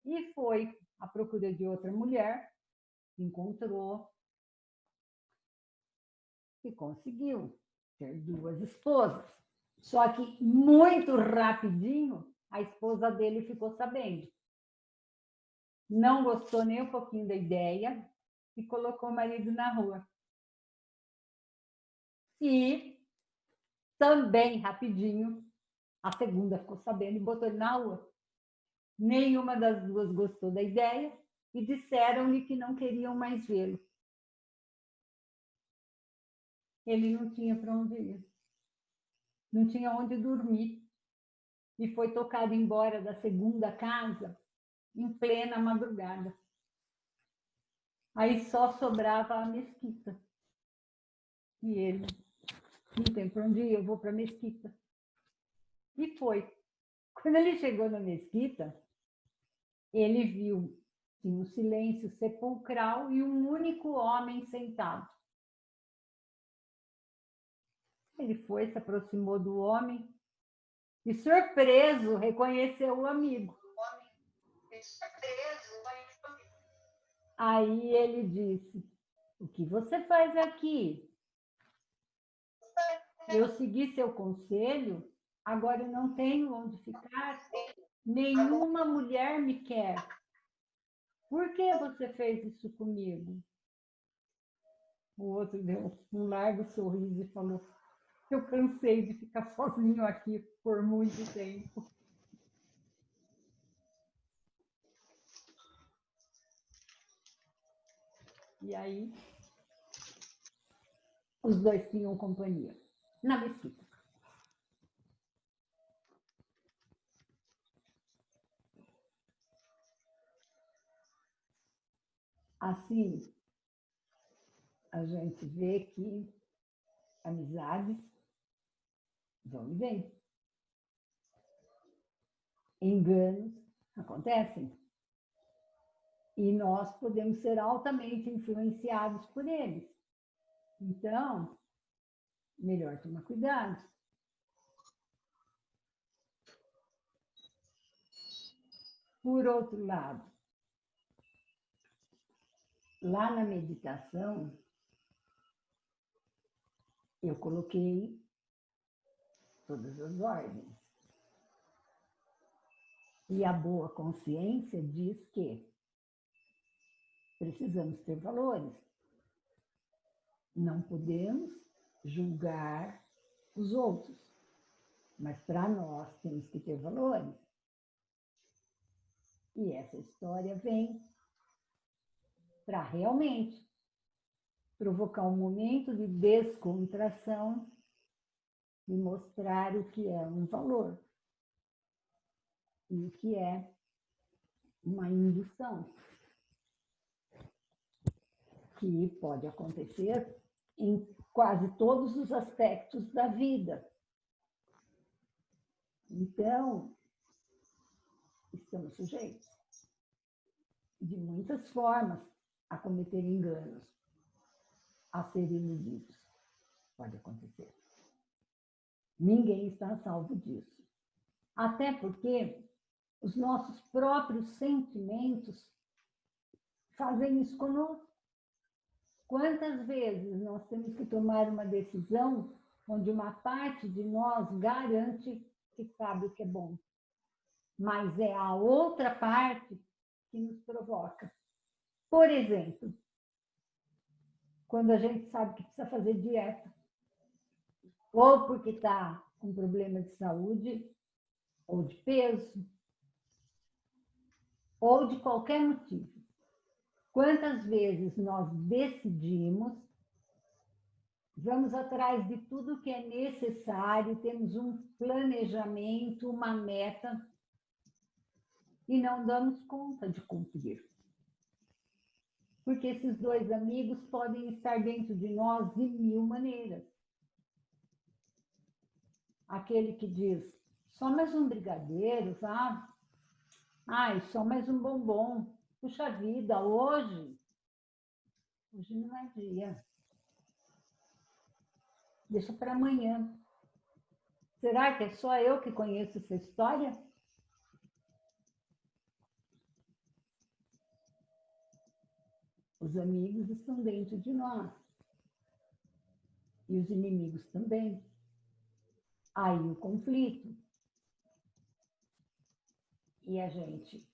E foi à procura de outra mulher, encontrou e conseguiu ter 2 esposas. Só que muito rapidinho a esposa dele ficou sabendo. Não gostou nem um pouquinho da ideia e colocou o marido na rua. E também rapidinho a segunda ficou sabendo e botou ele na rua. Nenhuma das 2 gostou da ideia e disseram-lhe que não queriam mais vê-lo. Ele não tinha para onde ir. Não tinha onde dormir. E foi tocado embora da segunda casa em plena madrugada. Aí só sobrava a mesquita. E ele, não tem para onde ir, eu vou para a mesquita. E foi. Quando ele chegou na mesquita, ele viu um silêncio sepulcral e um único homem sentado. Ele foi, se aproximou do homem e, surpreso, reconheceu o amigo. Aí ele disse, o que você faz aqui? Eu segui seu conselho, agora eu não tenho onde ficar. Nenhuma mulher me quer. Por que você fez isso comigo? O outro deu um largo sorriso e falou, eu cansei de ficar sozinho aqui por muito tempo. E aí, os 2 tinham companhia na mesquita. Assim, a gente vê que amizades vão e vêm. Enganos acontecem. E nós podemos ser altamente influenciados por eles. Então, melhor tomar cuidado. Por outro lado, lá na meditação, eu coloquei todas as ordens. E a boa consciência diz que precisamos ter valores. Não podemos julgar os outros, mas para nós temos que ter valores. E essa história vem para realmente provocar um momento de descontração e mostrar o que é um valor e o que é uma indução, que pode acontecer em quase todos os aspectos da vida. Então, estamos sujeitos, de muitas formas, a cometer enganos, a ser iludidos. Pode acontecer. Ninguém está salvo disso. Até porque os nossos próprios sentimentos fazem isso conosco. Quantas vezes nós temos que tomar uma decisão onde uma parte de nós garante que sabe o que é bom, mas é a outra parte que nos provoca. Por exemplo, quando a gente sabe que precisa fazer dieta, ou porque está com problema de saúde, ou de peso, ou de qualquer motivo. Quantas vezes nós decidimos, vamos atrás de tudo que é necessário, temos um planejamento, uma meta, e não damos conta de cumprir. Porque esses dois amigos podem estar dentro de nós de mil maneiras. Aquele que diz, só mais um brigadeiro, tá? Ai, só mais um bombom. Puxa vida, hoje não é dia. Deixa para amanhã. Será que é só eu que conheço essa história? Os amigos estão dentro de nós. E os inimigos também. Aí o conflito. E a gente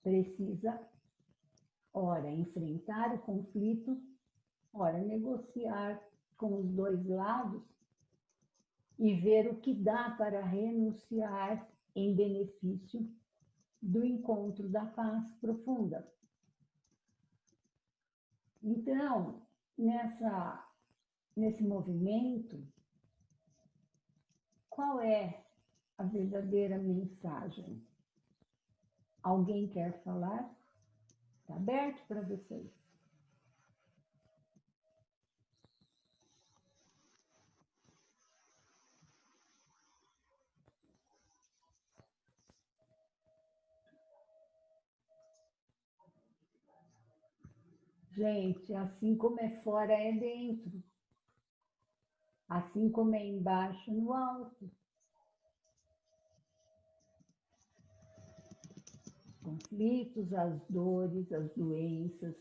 precisa, ora, enfrentar o conflito, ora, negociar com os dois lados e ver o que dá para renunciar em benefício do encontro da paz profunda. Então, nesse movimento, qual é a verdadeira mensagem? Alguém quer falar? Está aberto para vocês. Gente, assim como é fora, é dentro. Assim como é embaixo, no alto. Os conflitos, as dores, as doenças,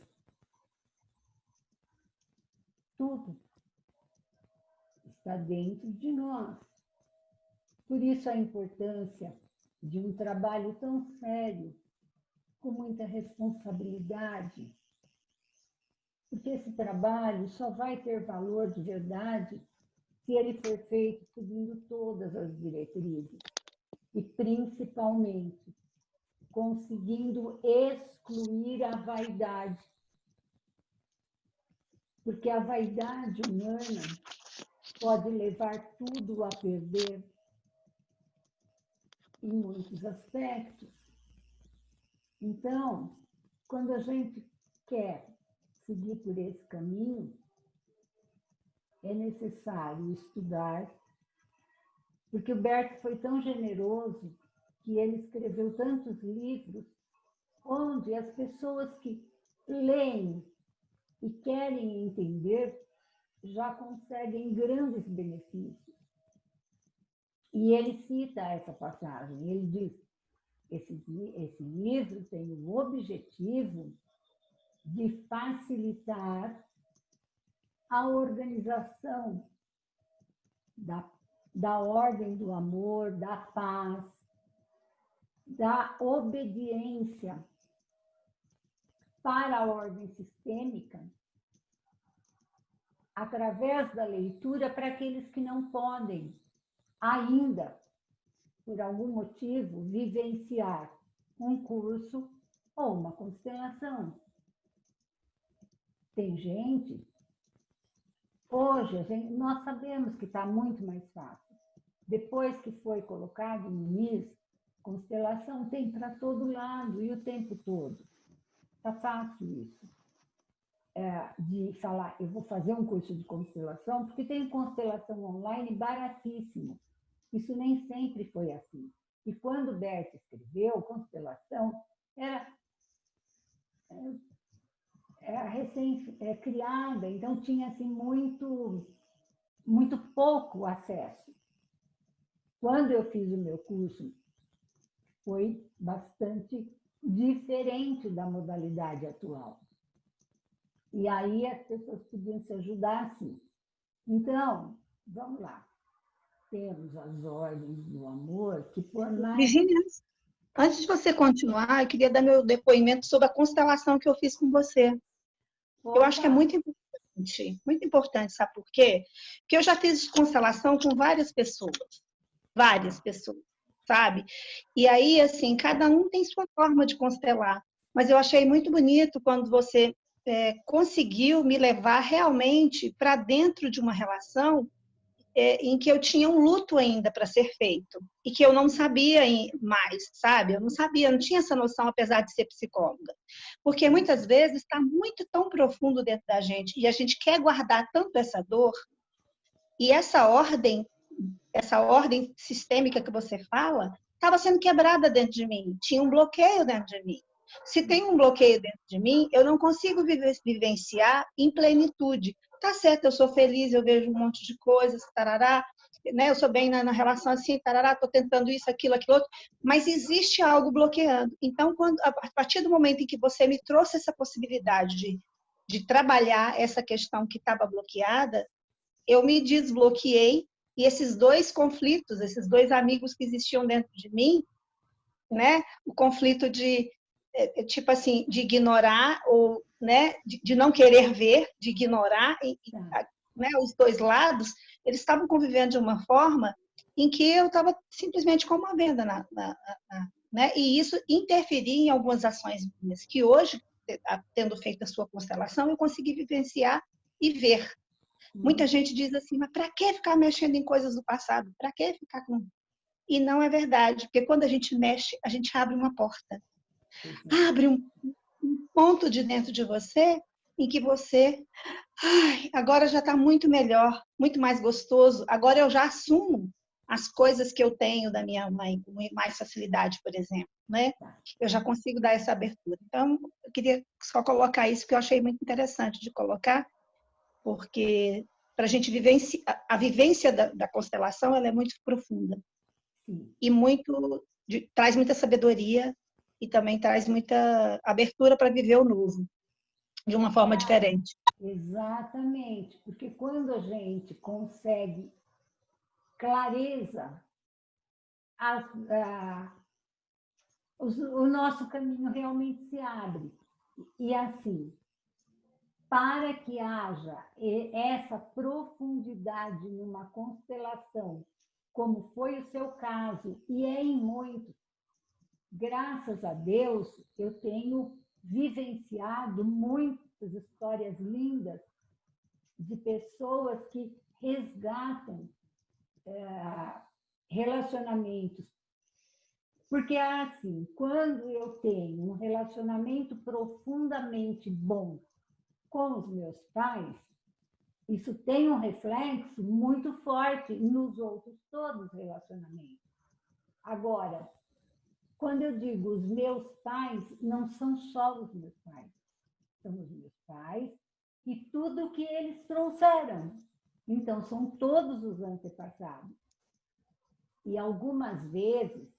tudo está dentro de nós. Por isso a importância de um trabalho tão sério, com muita responsabilidade, porque esse trabalho só vai ter valor de verdade se ele for feito seguindo todas as diretrizes e, principalmente, conseguindo excluir a vaidade. Porque a vaidade humana pode levar tudo a perder em muitos aspectos. Então, quando a gente quer seguir por esse caminho, é necessário estudar, porque o Berto foi tão generoso que ele escreveu tantos livros onde as pessoas que leem e querem entender já conseguem grandes benefícios. E ele cita essa passagem, ele diz, esse livro tem o objetivo de facilitar a organização da ordem do amor, da paz, da obediência para a ordem sistêmica, através da leitura para aqueles que não podem ainda, por algum motivo, vivenciar um curso ou uma constelação. tem gente, hoje nós sabemos que está muito mais fácil. Depois que foi colocado no MIS, constelação tem para todo lado e o tempo todo. Está fácil isso. De falar, eu vou fazer um curso de constelação, porque tem constelação online baratíssimo. Isso nem sempre foi assim. E quando Bert escreveu, constelação era recém-criada, então tinha assim, muito pouco acesso. Quando eu fiz o meu curso, foi bastante diferente da modalidade atual. E aí as pessoas podiam se ajudar assim. Então, vamos lá. Temos as ordens do amor, que por mais... Virginia, antes de você continuar, eu queria dar meu depoimento sobre a constelação que eu fiz com você. Eu acho que é muito importante, sabe por quê? Porque eu já fiz constelação com várias pessoas, sabe? E aí, assim, cada um tem sua forma de constelar, mas eu achei muito bonito quando você conseguiu me levar realmente para dentro de uma relação em que eu tinha um luto ainda para ser feito e que eu não sabia mais, sabe? Eu não sabia, não tinha essa noção, apesar de ser psicóloga. Porque muitas vezes está tão profundo dentro da gente e a gente quer guardar tanto essa dor e essa ordem sistêmica que você fala estava sendo quebrada dentro de mim, tinha um bloqueio dentro de mim. Se tem um bloqueio dentro de mim, eu não consigo vivenciar em plenitude. Tá certo, eu sou feliz, eu vejo um monte de coisas, tarará, né? Eu sou bem na relação assim, tarará, estou tentando isso, aquilo outro, mas existe algo bloqueando. Então, a partir do momento em que você me trouxe essa possibilidade de trabalhar essa questão que estava bloqueada, eu me desbloqueei e esses dois conflitos, esses dois amigos que existiam dentro de mim, né? O conflito tipo assim, de ignorar ou, né, de não querer ver, de ignorar, né, os dois lados, eles estavam convivendo de uma forma em que eu estava simplesmente com uma venda né? E isso interferia em algumas ações minhas, que hoje, tendo feito a sua constelação, eu consegui vivenciar e ver. Muita gente diz assim, mas para que ficar mexendo em coisas do passado? Para que ficar com... E não é verdade, porque quando a gente mexe, a gente abre uma porta. Abre um ponto de dentro de você em que você... agora já está muito melhor, muito mais gostoso. Agora eu já assumo as coisas que eu tenho da minha mãe com mais facilidade, por exemplo, né? Eu já consigo dar essa abertura. Então, eu queria só colocar isso, que eu achei muito interessante de colocar, porque para a gente vivenciar, a vivência da constelação, ela é muito profunda. E traz muita sabedoria e também traz muita abertura para viver o novo, de uma forma diferente. Exatamente, porque quando a gente consegue clareza, o nosso caminho realmente se abre. E assim, para que haja essa profundidade numa constelação, como foi o seu caso, e é em muitos, graças a Deus, eu tenho vivenciado muitas histórias lindas de pessoas que resgatam relacionamentos. Porque, assim, quando eu tenho um relacionamento profundamente bom com os meus pais, isso tem um reflexo muito forte nos outros todos os relacionamentos. Agora, quando eu digo os meus pais, não são só os meus pais. São os meus pais e tudo que eles trouxeram. Então, são todos os antepassados. E algumas vezes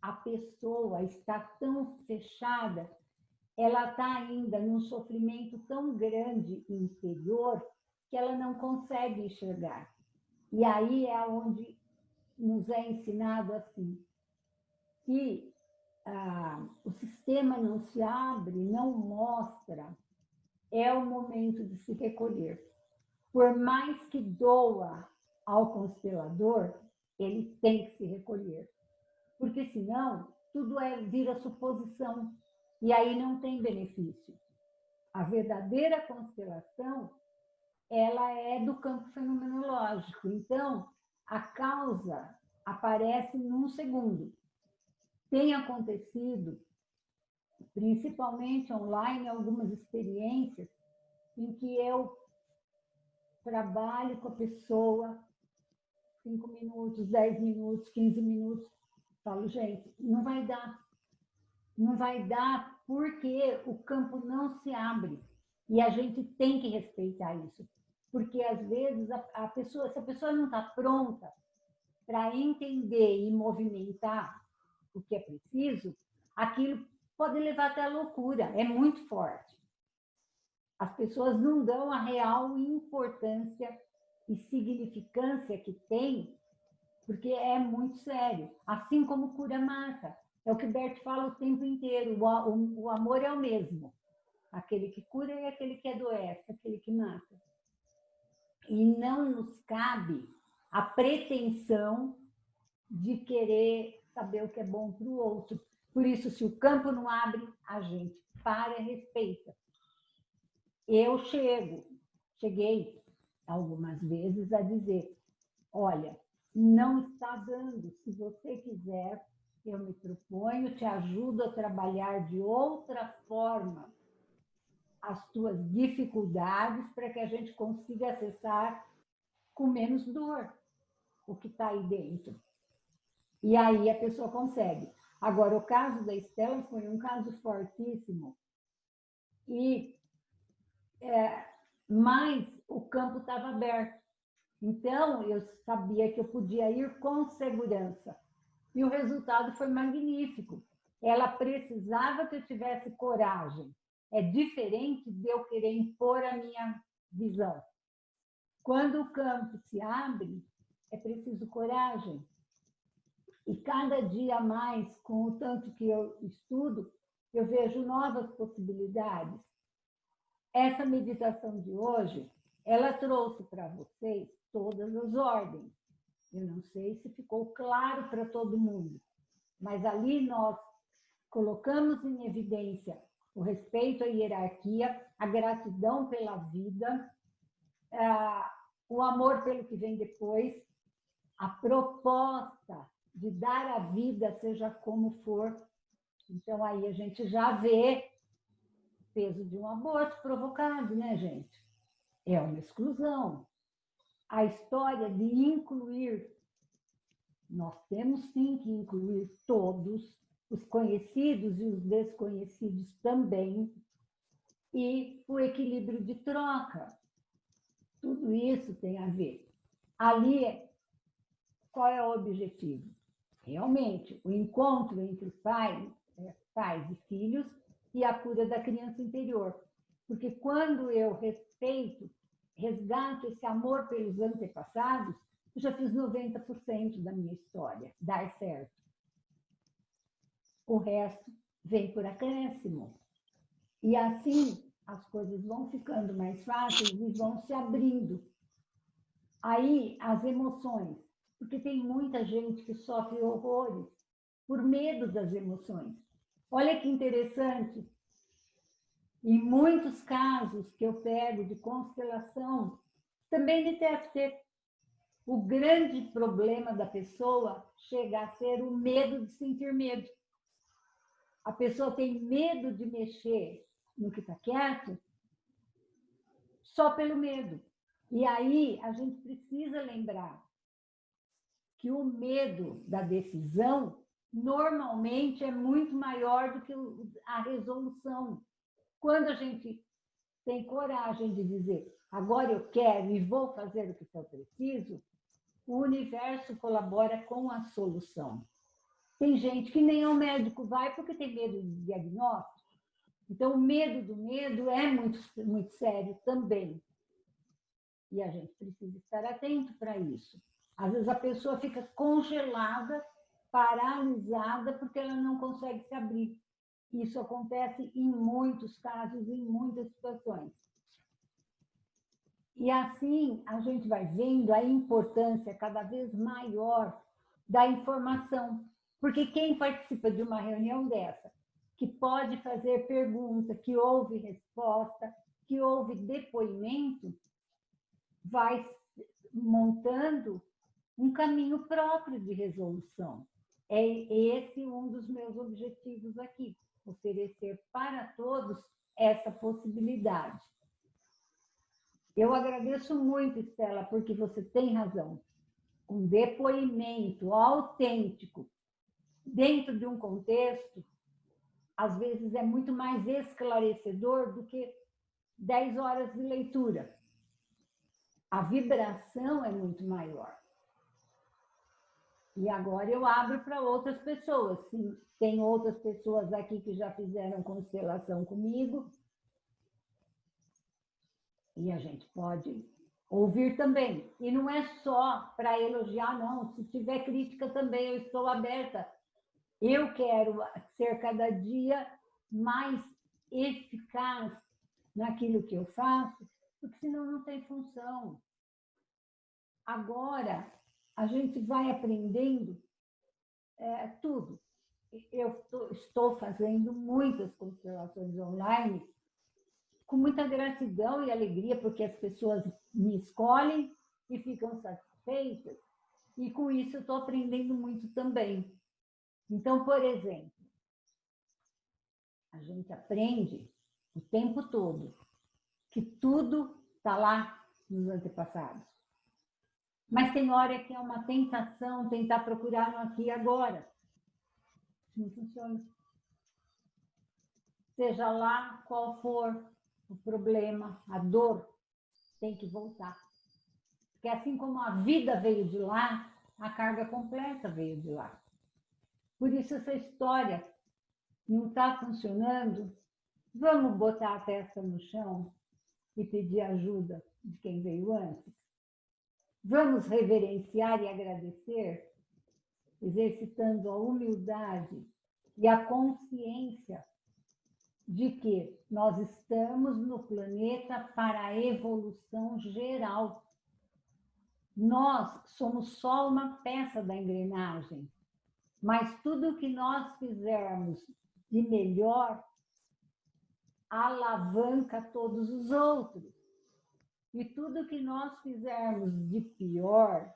a pessoa está tão fechada, ela está ainda num sofrimento tão grande interior que ela não consegue enxergar. E aí é onde nos é ensinado assim, que o sistema não se abre, não mostra, é o momento de se recolher. Por mais que doa ao constelador, ele tem que se recolher. Porque senão tudo vira suposição e aí não tem benefício. A verdadeira constelação, ela é do campo fenomenológico. Então, a causa aparece num segundo. Tem acontecido, principalmente online, algumas experiências em que eu trabalho com a pessoa 5 minutos, 10 minutos, 15 minutos. Falo, gente, não vai dar. Não vai dar porque o campo não se abre. E a gente tem que respeitar isso. Porque, às vezes, a pessoa, se a pessoa não está pronta para entender e movimentar o que é preciso, aquilo pode levar até a loucura. É muito forte. As pessoas não dão a real importância e significância que tem, porque é muito sério. Assim como cura mata. É o que o Bert fala o tempo inteiro. O amor é o mesmo. Aquele que cura e aquele que adoece, aquele que mata. E não nos cabe a pretensão de querer saber o que é bom para o outro. Por isso, se o campo não abre, a gente para e respeita. Eu cheguei algumas vezes a dizer, olha, não está dando, se você quiser, eu me proponho, te ajudo a trabalhar de outra forma as tuas dificuldades para que a gente consiga acessar com menos dor o que está aí dentro. E aí a pessoa consegue. Agora, o caso da Estela foi um caso fortíssimo. Mas o campo estava aberto. Então, eu sabia que eu podia ir com segurança. E o resultado foi magnífico. Ela precisava que eu tivesse coragem. É diferente de eu querer impor a minha visão. Quando o campo se abre, é preciso coragem. E cada dia mais, com o tanto que eu estudo, eu vejo novas possibilidades. Essa meditação de hoje, ela trouxe para vocês todas as ordens. Eu não sei se ficou claro para todo mundo, mas ali nós colocamos em evidência o respeito à hierarquia, a gratidão pela vida, o amor pelo que vem depois, a proposta de dar a vida, seja como for. Então, aí a gente já vê o peso de um aborto provocado, né, gente? É uma exclusão. A história de incluir, nós temos sim que incluir todos, os conhecidos e os desconhecidos também, e o equilíbrio de troca. Tudo isso tem a ver. Ali, qual é o objetivo? Realmente, o encontro entre pais e filhos e a cura da criança interior. Porque quando eu resgato esse amor pelos antepassados, eu já fiz 90% da minha história dar certo. O resto vem por acréscimo. E assim as coisas vão ficando mais fáceis e vão se abrindo. Aí as emoções, porque tem muita gente que sofre horrores por medo das emoções. Olha que interessante. Em muitos casos que eu pego de constelação, também de TFT, o grande problema da pessoa chega a ser o medo de sentir medo. A pessoa tem medo de mexer no que está quieto só pelo medo. E aí a gente precisa lembrar que o medo da decisão normalmente é muito maior do que a resolução. Quando a gente tem coragem de dizer, agora eu quero e vou fazer o que eu preciso, o universo colabora com a solução. Tem gente que nem ao médico vai porque tem medo de diagnóstico. Então, o medo do medo é muito, muito sério também. E a gente precisa estar atento para isso. Às vezes a pessoa fica congelada, paralisada, porque ela não consegue se abrir. Isso acontece em muitos casos, em muitas situações. E assim a gente vai vendo a importância cada vez maior da informação. Porque quem participa de uma reunião dessa, que pode fazer pergunta, que ouve resposta, que ouve depoimento, vai montando um caminho próprio de resolução. É esse um dos meus objetivos aqui, oferecer para todos essa possibilidade. Eu agradeço muito, Estela, porque você tem razão. Um depoimento autêntico dentro de um contexto, às vezes é muito mais esclarecedor do que 10 horas de leitura. A vibração é muito maior. E agora eu abro para outras pessoas. Tem outras pessoas aqui que já fizeram constelação comigo. E a gente pode ouvir também. E não é só para elogiar, não. Se tiver crítica também, eu estou aberta. Eu quero ser cada dia mais eficaz naquilo que eu faço, porque senão não tem função. Agora, a gente vai aprendendo tudo. Eu estou fazendo muitas constelações online com muita gratidão e alegria, porque as pessoas me escolhem e ficam satisfeitas, e com isso eu estou aprendendo muito também. Então, por exemplo, a gente aprende o tempo todo que tudo está lá nos antepassados. Mas tem hora que é uma tentação tentar procurar no aqui e agora. Não funciona. Seja lá qual for o problema, a dor, tem que voltar. Porque assim como a vida veio de lá, a carga completa veio de lá. Por isso essa história não está funcionando. Vamos botar a testa no chão e pedir ajuda de quem veio antes. Vamos reverenciar e agradecer, exercitando a humildade e a consciência de que nós estamos no planeta para a evolução geral. Nós somos só uma peça da engrenagem, mas tudo que nós fizermos de melhor alavanca todos os outros. E tudo que nós fizermos de pior,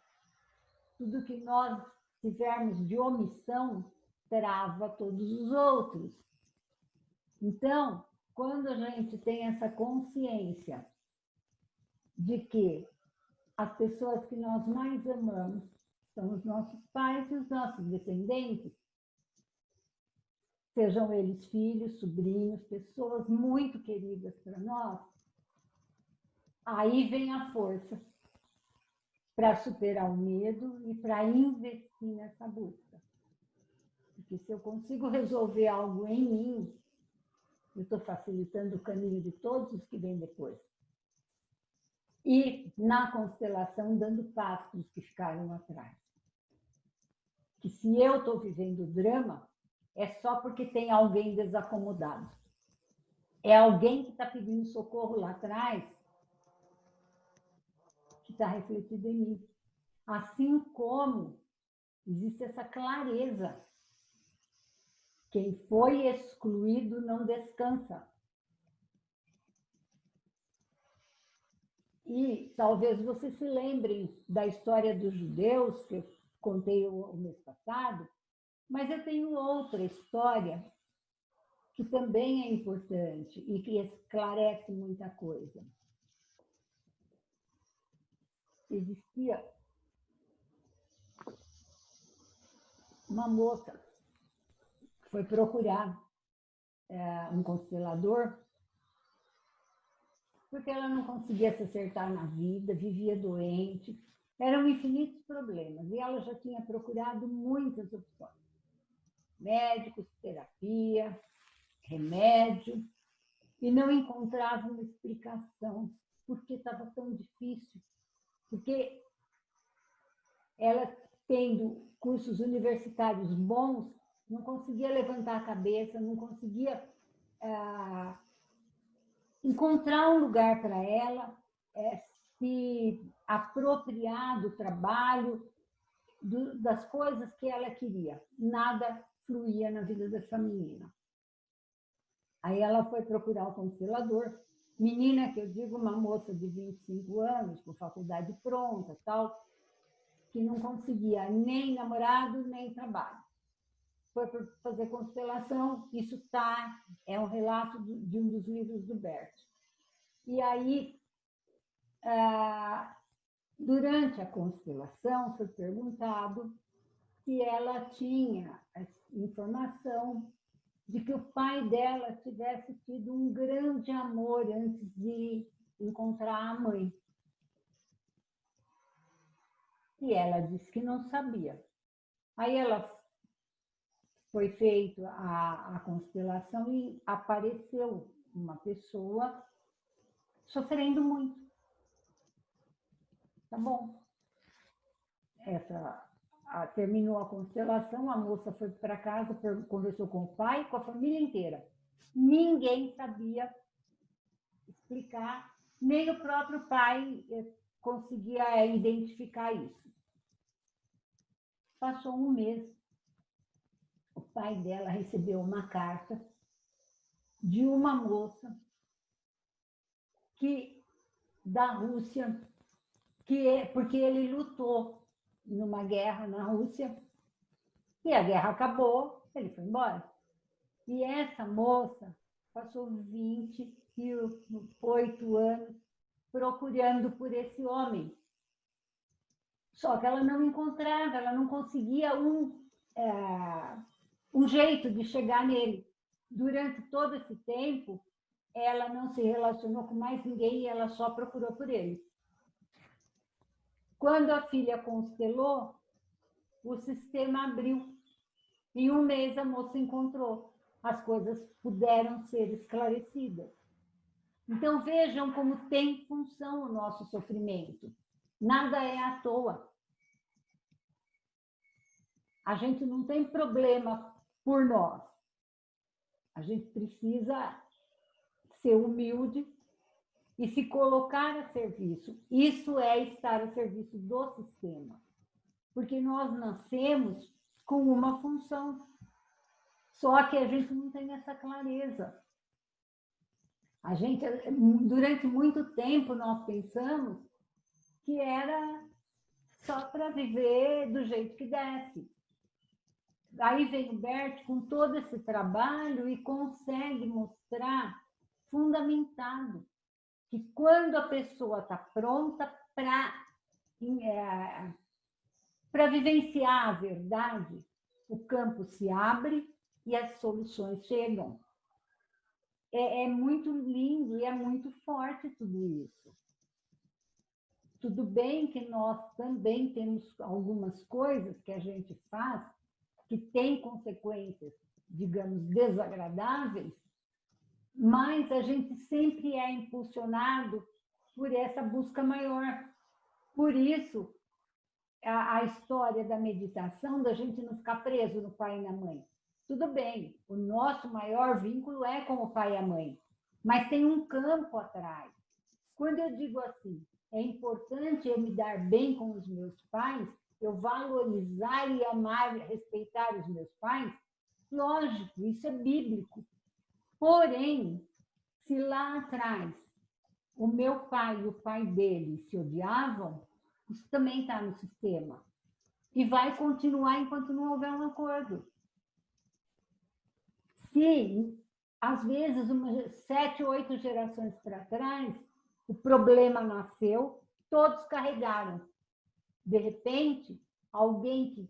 tudo que nós fizermos de omissão, trava todos os outros. Então, quando a gente tem essa consciência de que as pessoas que nós mais amamos são os nossos pais e os nossos descendentes, sejam eles filhos, sobrinhos, pessoas muito queridas para nós, aí vem a força para superar o medo e para investir nessa busca. Porque se eu consigo resolver algo em mim, eu estou facilitando o caminho de todos os que vêm depois. E na constelação, dando paz para os que ficaram atrás. Que se eu estou vivendo drama, é só porque tem alguém desacomodado. É alguém que está pedindo socorro lá atrás, que está refletido em mim. Assim como existe essa clareza. Quem foi excluído não descansa. E talvez vocês se lembrem da história dos judeus, que eu contei o mês passado, mas eu tenho outra história que também é importante e que esclarece muita coisa. Existia uma moça que foi procurar um constelador porque ela não conseguia se acertar na vida, vivia doente, eram infinitos problemas, e ela já tinha procurado muitas opções. Médicos, terapia, remédio, e não encontrava uma explicação porque estava tão difícil, porque ela, tendo cursos universitários bons, não conseguia levantar a cabeça, não conseguia encontrar um lugar para ela, se apropriar do trabalho, das coisas que ela queria. Nada fluía na vida dessa menina. Aí ela foi procurar o constelador. Menina, que eu digo, uma moça de 25 anos, com faculdade pronta, tal, que não conseguia nem namorado, nem trabalho. Foi fazer constelação, isso é um relato de um dos livros do Bert. E aí, durante a constelação, foi perguntado se ela tinha informação de que o pai dela tivesse tido um grande amor antes de encontrar a mãe. E ela disse que não sabia. Aí ela foi feita a constelação e apareceu uma pessoa sofrendo muito. Tá bom. Terminou a constelação, a moça foi para casa, conversou com o pai, com a família inteira. Ninguém sabia explicar, nem o próprio pai conseguia identificar isso. Passou um mês, o pai dela recebeu uma carta de uma moça da Rússia, porque ele lutou numa guerra na Rússia, e a guerra acabou, ele foi embora. E essa moça passou 28 anos procurando por esse homem. Só que ela não encontrava, ela não conseguia um jeito de chegar nele. Durante todo esse tempo, ela não se relacionou com mais ninguém e ela só procurou por ele. Quando a filha constelou, o sistema abriu. Em um mês, a moça encontrou. As coisas puderam ser esclarecidas. Então, vejam como tem função o nosso sofrimento. Nada é à toa. A gente não tem problema por nós. A gente precisa ser humilde e se colocar a serviço. Isso é estar a serviço do sistema. Porque nós nascemos com uma função. Só que a gente não tem essa clareza. Durante muito tempo, nós pensamos que era só para viver do jeito que desse. Aí vem o Bert com todo esse trabalho e consegue mostrar, fundamentado, que quando a pessoa está pronta para vivenciar a verdade, o campo se abre e as soluções chegam. É muito lindo e é muito forte tudo isso. Tudo bem que nós também temos algumas coisas que a gente faz que têm consequências, digamos, desagradáveis, mas a gente sempre é impulsionado por essa busca maior. Por isso, a história da meditação, da gente não ficar preso no pai e na mãe. Tudo bem, o nosso maior vínculo é com o pai e a mãe, mas tem um campo atrás. Quando eu digo assim, é importante eu me dar bem com os meus pais, eu valorizar e amar e respeitar os meus pais, lógico, isso é bíblico. Porém, se lá atrás o meu pai e o pai dele se odiavam, isso também está no sistema. E vai continuar enquanto não houver um acordo. Se, às vezes, 7, 8 gerações para trás, o problema nasceu, todos carregaram. De repente, alguém que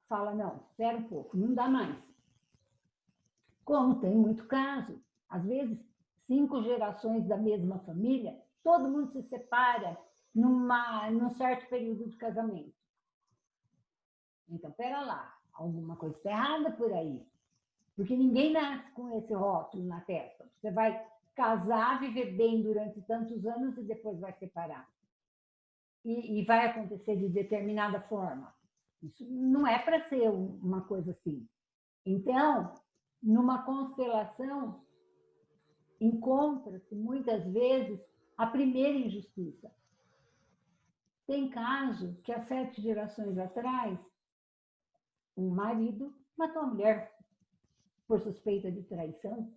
fala, não, espera um pouco, não dá mais. Como tem muito caso. Às vezes, 5 gerações da mesma família, todo mundo se separa num certo período de casamento. Então, espera lá, alguma coisa está errada por aí. Porque ninguém nasce com esse rótulo na testa. Você vai casar, viver bem durante tantos anos e depois vai separar. E vai acontecer de determinada forma. Isso não é para ser uma coisa assim. Então, numa constelação, encontra-se muitas vezes a primeira injustiça. Tem caso que há 7 gerações atrás, um marido matou a mulher por suspeita de traição.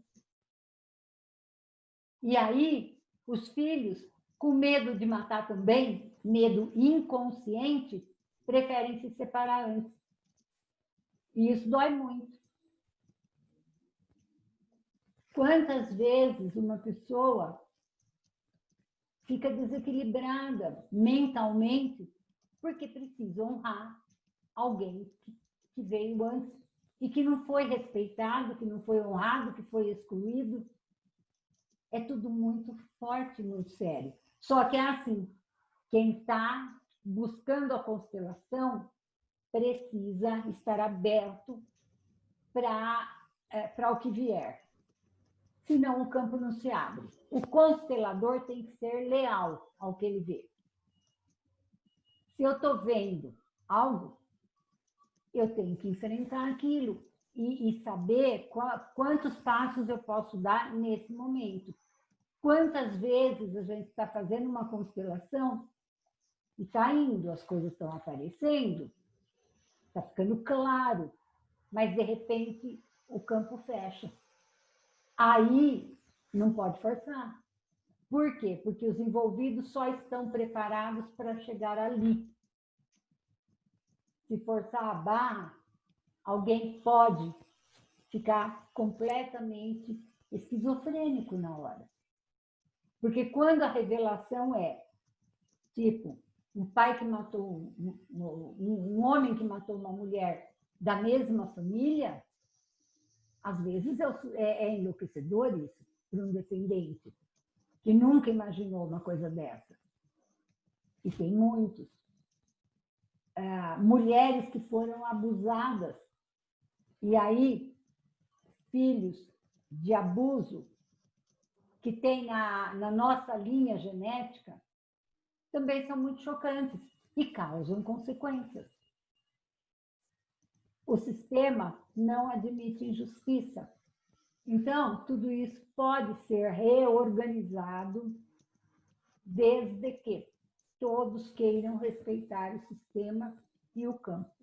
E aí, os filhos, com medo de matar também, medo inconsciente, preferem se separar antes. E isso dói muito. Quantas vezes uma pessoa fica desequilibrada mentalmente porque precisa honrar alguém que veio antes e que não foi respeitado, que não foi honrado, que foi excluído. É tudo muito forte, muito sério. Só que é assim, quem está buscando a constelação precisa estar aberto para o que vier. Senão o campo não se abre. O constelador tem que ser leal ao que ele vê. Se eu estou vendo algo, eu tenho que enfrentar aquilo e saber quantos passos eu posso dar nesse momento. Quantas vezes a gente está fazendo uma constelação e está indo, as coisas estão aparecendo, está ficando claro, mas de repente o campo fecha. Aí não pode forçar. Por quê? Porque os envolvidos só estão preparados para chegar ali. Se forçar a barra, alguém pode ficar completamente esquizofrênico na hora. Porque quando a revelação é, tipo, um pai que matou, um homem que matou uma mulher da mesma família, às vezes é enlouquecedor isso para um descendente que nunca imaginou uma coisa dessa. E tem muitos. Mulheres que foram abusadas. E aí, filhos de abuso que tem na nossa linha genética também são muito chocantes e causam consequências. O sistema não admite injustiça. Então, tudo isso pode ser reorganizado desde que todos queiram respeitar o sistema e o campo.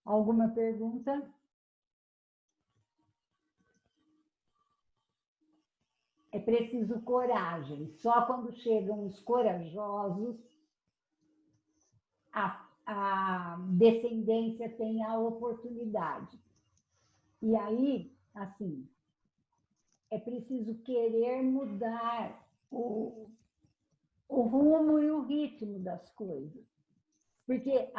Alguma pergunta? É preciso coragem. Só quando chegam os corajosos, a descendência tem a oportunidade. E aí, assim, é preciso querer mudar o rumo e o ritmo das coisas. Porque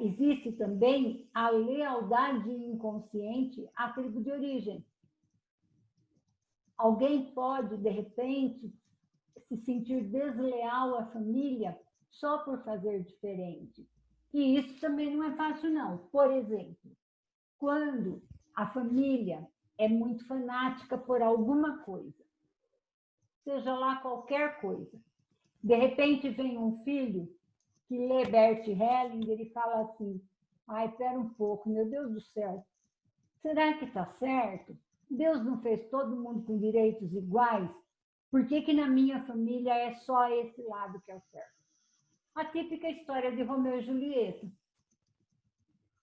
existe também a lealdade inconsciente à tribo de origem. Alguém pode, de repente, se sentir desleal à família só por fazer diferente. E isso também não é fácil, não. Por exemplo, quando a família é muito fanática por alguma coisa, seja lá qualquer coisa, de repente vem um filho que lê Bert Hellinger e fala assim, ai, espera um pouco, meu Deus do céu, será que está certo? Deus não fez todo mundo com direitos iguais? Por que na minha família é só esse lado que é o certo? A típica história de Romeu e Julieta.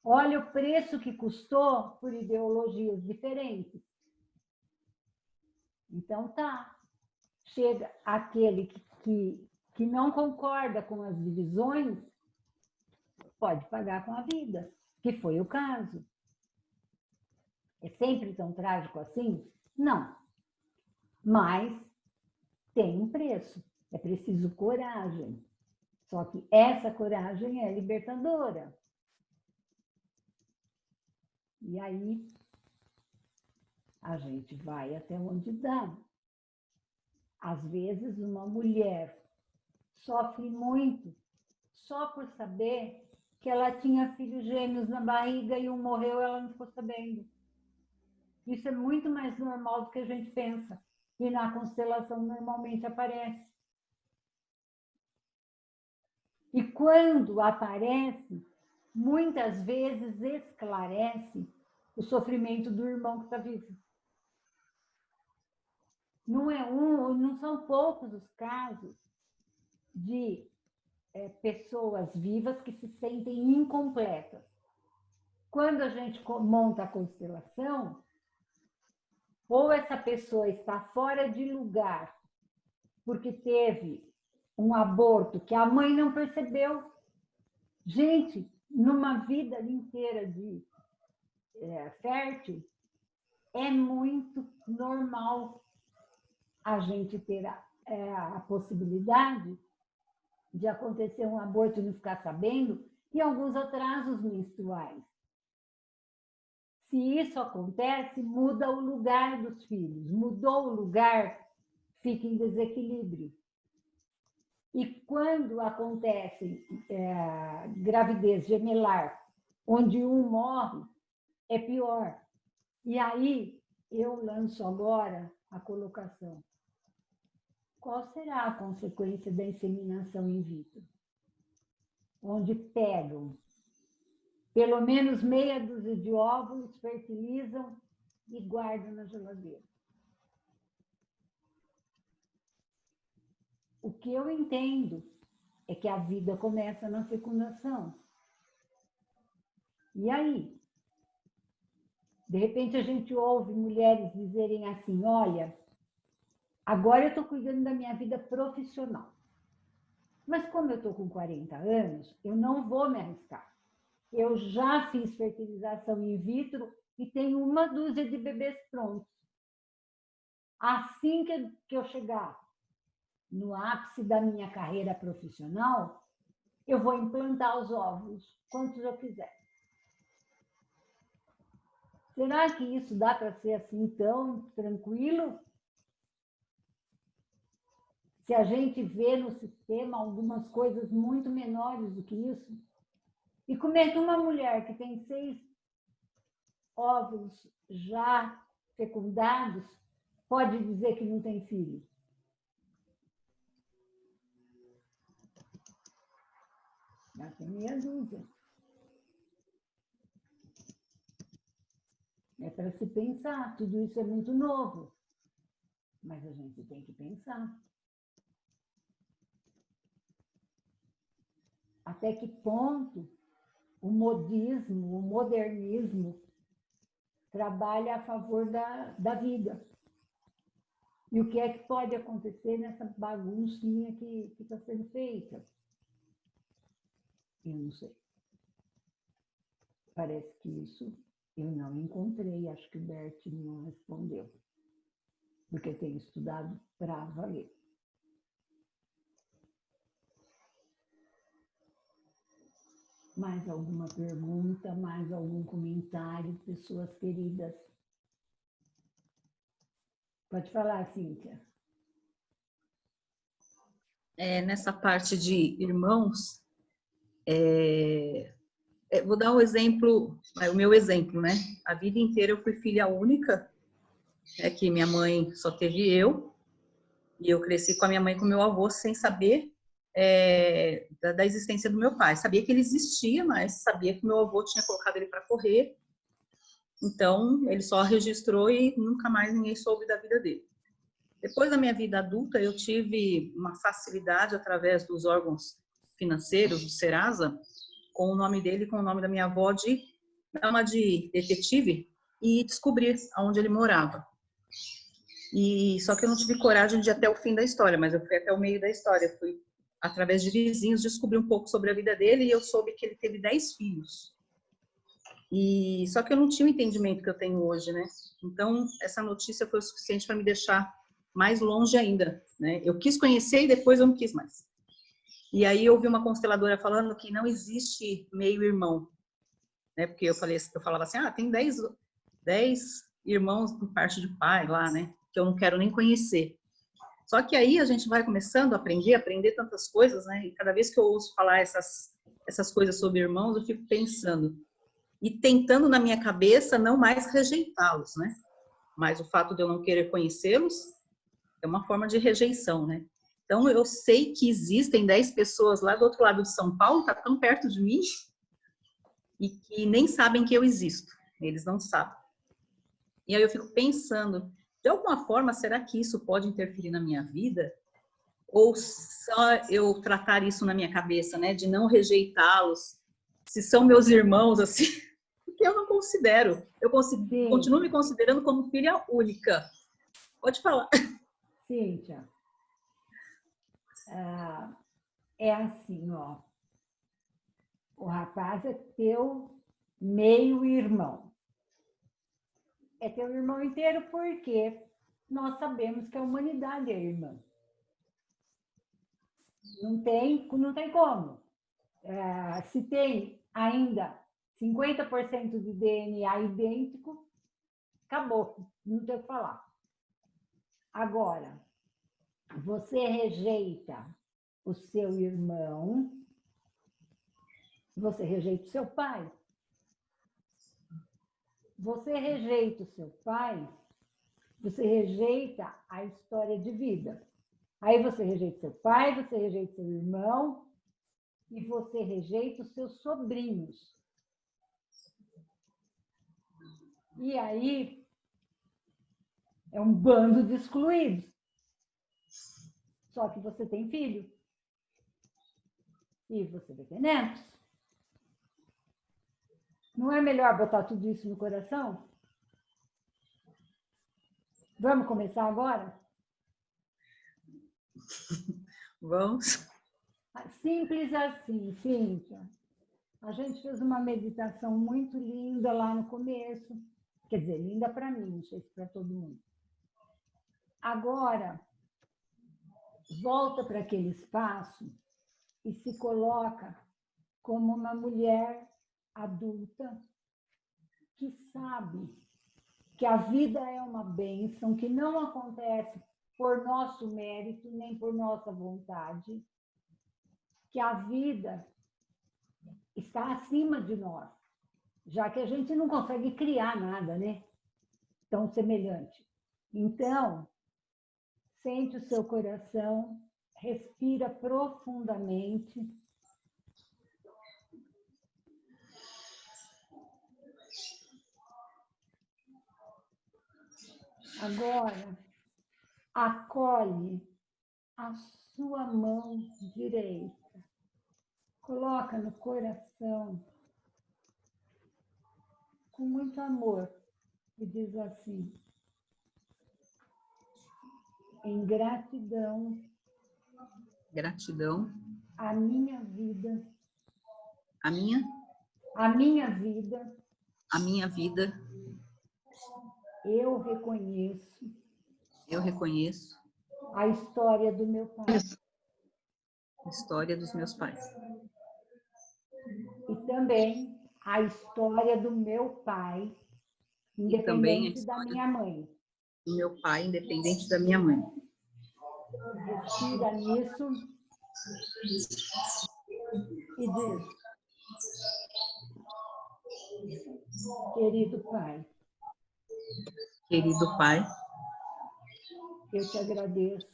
Olha o preço que custou por ideologias diferentes. Então tá, chega aquele que não concorda com as divisões, pode pagar com a vida, que foi o caso. É sempre tão trágico assim? Não. Mas tem um preço. É preciso coragem. Só que essa coragem é libertadora. E aí a gente vai até onde dá. Às vezes uma mulher sofre muito só por saber que ela tinha filhos gêmeos na barriga e um morreu, ela não ficou sabendo. Isso é muito mais normal do que a gente pensa. E na constelação normalmente aparece. E quando aparece, muitas vezes esclarece o sofrimento do irmão que está vivo. Não são poucos os casos de pessoas vivas que se sentem incompletas. Quando a gente monta a constelação, ou essa pessoa está fora de lugar porque teve um aborto que a mãe não percebeu. Gente, numa vida inteira de fértil, é muito normal a gente ter a possibilidade de acontecer um aborto e não ficar sabendo, e alguns atrasos menstruais. Se isso acontece, muda o lugar dos filhos. Mudou o lugar, fica em desequilíbrio. E quando acontece gravidez gemelar, onde um morre, é pior. E aí eu lanço agora a colocação. Qual será a consequência da inseminação in vitro? Onde pegam pelo menos meia dúzia de óvulos, fertilizam e guardam na geladeira. O que eu entendo é que a vida começa na fecundação. E aí? De repente a gente ouve mulheres dizerem assim, olha, agora eu estou cuidando da minha vida profissional. Mas como eu estou com 40 anos, eu não vou me arriscar. Eu já fiz fertilização in vitro e tenho uma dúzia de bebês prontos. Assim que eu chegar no ápice da minha carreira profissional, eu vou implantar os óvulos, quantos eu quiser. Será que isso dá para ser assim tão tranquilo? Se a gente vê no sistema algumas coisas muito menores do que isso, e como é que uma mulher que tem 6 óvulos já fecundados pode dizer que não tem filho? Já tem meia dúzia. É para se pensar, tudo isso é muito novo, mas a gente tem que pensar. Até que ponto o modismo, o modernismo trabalha a favor da vida? E o que é que pode acontecer nessa baguncinha que está sendo feita? Eu não sei. Parece que isso eu não encontrei, acho que o Bert não respondeu, porque eu tenho estudado para valer. Mais alguma pergunta, mais algum comentário, pessoas queridas? Pode falar, Cíntia. Nessa parte de irmãos, vou dar um exemplo, o meu exemplo, né? A vida inteira eu fui filha única, que minha mãe só teve eu, e eu cresci com a minha mãe e com o meu avô sem saber da existência do meu pai. Sabia que ele existia, mas sabia que meu avô tinha colocado ele para correr, então ele só registrou e nunca mais ninguém soube da vida dele. Depois da minha vida adulta, eu tive uma facilidade através dos órgãos financeiros, do Serasa, com o nome dele, com o nome da minha avó, de dar de detetive e descobrir aonde ele morava. E só que eu não tive coragem de ir até o fim da história, mas eu fui até o meio da história. Eu fui, através de vizinhos, descobrir um pouco sobre a vida dele e eu soube que ele teve 10 filhos. E só que eu não tinha o entendimento que eu tenho hoje, né? Então, essa notícia foi o suficiente para me deixar mais longe ainda, né? Eu quis conhecer e depois eu não quis mais. E aí eu ouvi uma consteladora falando que não existe meio-irmão, né? Porque eu falava assim, tem 10 irmãos por parte de pai lá, né? Que eu não quero nem conhecer. Só que aí a gente vai começando a aprender tantas coisas, né? E cada vez que eu ouço falar essas coisas sobre irmãos, eu fico pensando e tentando na minha cabeça não mais rejeitá-los, né? Mas o fato de eu não querer conhecê-los é uma forma de rejeição, né? Então, eu sei que existem 10 pessoas lá do outro lado de São Paulo, tá tão perto de mim, e que nem sabem que eu existo. Eles não sabem. E aí eu fico pensando, de alguma forma, será que isso pode interferir na minha vida? Ou só eu tratar isso na minha cabeça, né? De não rejeitá-los? Se são meus irmãos, assim, porque eu não considero. Eu continuo me considerando como filha única. Pode falar. Cíntia, é assim, ó. O rapaz é teu meio-irmão. É teu irmão inteiro porque nós sabemos que a humanidade é irmã. Não tem como. Se tem ainda 50% de DNA idêntico, acabou, não tem o que falar. Agora, você rejeita o seu irmão, você rejeita o seu pai. Você rejeita o seu pai, você rejeita a história de vida. Aí você rejeita seu pai, você rejeita seu irmão e você rejeita os seus sobrinhos. E aí é um bando de excluídos. Só que você tem filho. E você vai ter netos. Não é melhor botar tudo isso no coração? Vamos começar agora? Vamos. Simples assim, Cíntia. A gente fez uma meditação muito linda lá no começo. Quer dizer, linda para mim, não sei se para todo mundo. Agora, volta para aquele espaço e se coloca como uma mulher adulta que sabe que a vida é uma bênção, que não acontece por nosso mérito, nem por nossa vontade, que a vida está acima de nós, já que a gente não consegue criar nada, né? Tão semelhante. Então, sente o seu coração, respira profundamente. Agora, acolhe a sua mão direita. Coloca no coração com muito amor e diz assim: em gratidão, a minha vida, a minha vida, eu reconheço a história do meu pai. A história dos meus pais. E também a história do meu pai, independente da minha mãe. Do meu pai, independente da minha mãe. Respira nisso e diz: querido pai, eu te agradeço.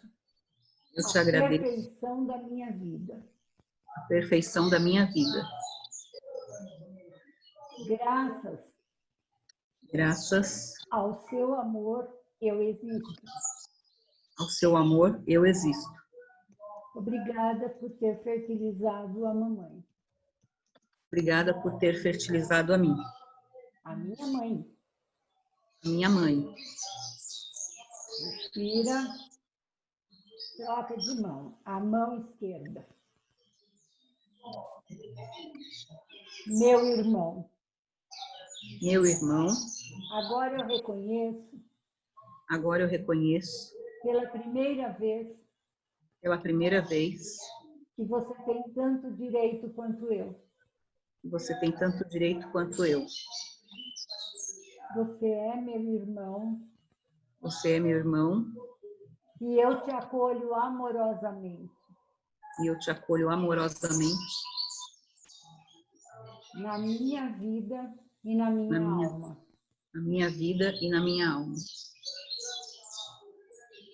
A perfeição da minha vida. A perfeição da minha vida. Graças ao seu amor, eu existo. Ao seu amor, eu existo. Obrigada por ter fertilizado a mamãe. Obrigada por ter fertilizado a mim. A minha mãe. Minha mãe. Respira. Troca de mão. A mão esquerda. Meu irmão. Meu irmão. Agora eu reconheço. Pela primeira vez. Que você tem tanto direito quanto eu. Você é meu irmão. Você é meu irmão. E eu te acolho amorosamente. Na minha vida e na minha alma. Na minha vida e na minha alma.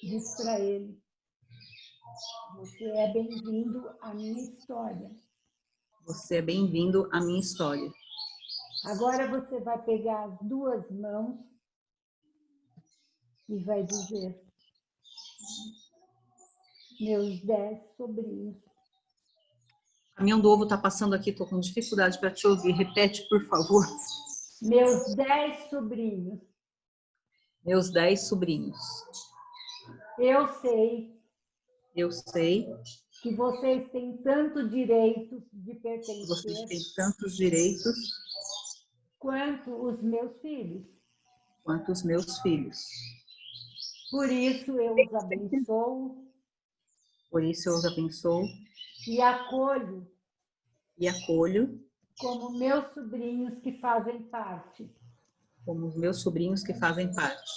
Diz para ele: você é bem-vindo à minha história. Você é bem-vindo à minha história. Agora você vai pegar as duas mãos e vai dizer: meus 10 sobrinhos. O caminhão do ovo está passando aqui, estou com dificuldade para te ouvir. Repete, por favor. meus 10 sobrinhos. Meus 10 sobrinhos. Eu sei Eu sei que vocês têm tanto direito de que pertencer vocês têm tantos direitos quanto os meus filhos. quanto os meus filhos. Por isso eu os abençoo Por isso eu os abençoo e acolho e acolho como meus sobrinhos que fazem parte. como os meus sobrinhos que fazem parte.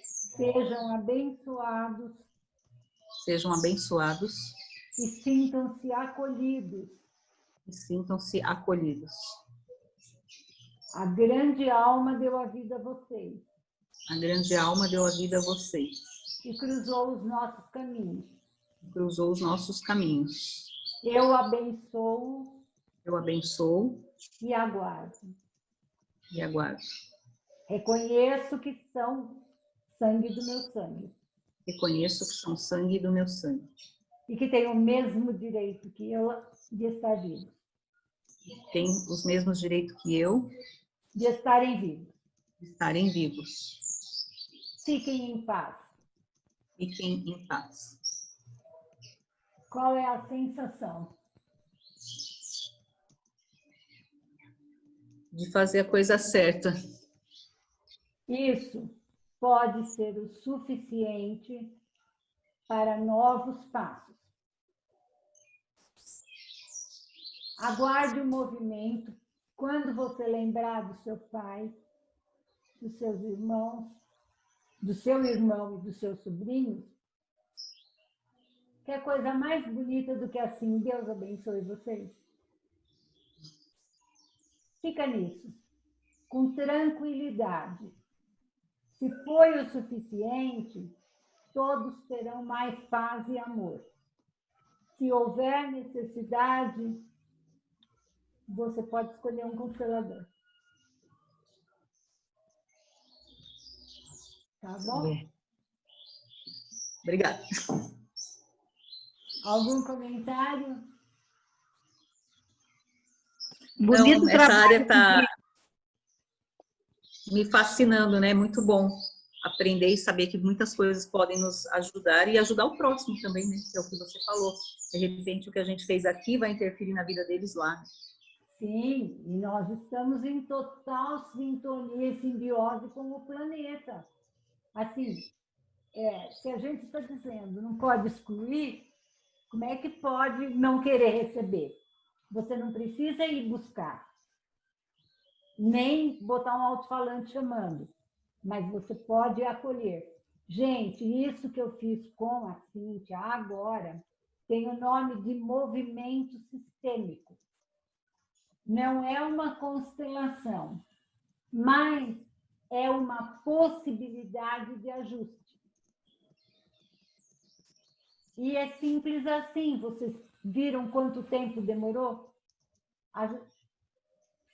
Sejam abençoados Sejam abençoados e sintam-se acolhidos. e sintam-se acolhidos. A grande alma deu a vida a vocês A grande alma deu a vida a vocês. e cruzou os nossos caminhos. Cruzou os nossos caminhos. Eu abençoo Eu abençoo e aguardo. e aguardo. Reconheço que são sangue do meu sangue Reconheço que são sangue do meu sangue. e que têm o mesmo direito que eu de estar vivo, Têm os mesmos direitos que eu de estarem vivos. de estarem vivos. Fiquem em paz. Fiquem em paz. Qual é a sensação? De fazer a coisa certa. Isso pode ser o suficiente para novos passos. Aguarde o movimento quando você lembrar do seu pai, dos seus irmãos, do seu irmão e dos seus sobrinhos. Que coisa mais bonita do que assim, Deus abençoe vocês. Fica nisso, com tranquilidade. Se foi o suficiente, todos terão mais paz e amor. Se houver necessidade, você pode escolher um consolador. Tá bom? Obrigada. Algum comentário? Bonito Não, essa trabalho. área está me fascinando, né? Muito bom aprender e saber que muitas coisas podem nos ajudar e ajudar o próximo também, né? Que é o que você falou. De repente, o que a gente fez aqui vai interferir na vida deles lá. Sim, e nós estamos em total sintonia e simbiose com o planeta. Assim, se a gente está dizendo não pode excluir, como é que pode não querer receber? Você não precisa ir buscar, nem botar um alto-falante chamando, mas você pode acolher. Gente, isso que eu fiz com a Cíntia agora tem o nome de movimento sistêmico. Não é uma constelação, mas é uma possibilidade de ajuste. E é simples assim. Vocês viram quanto tempo demorou?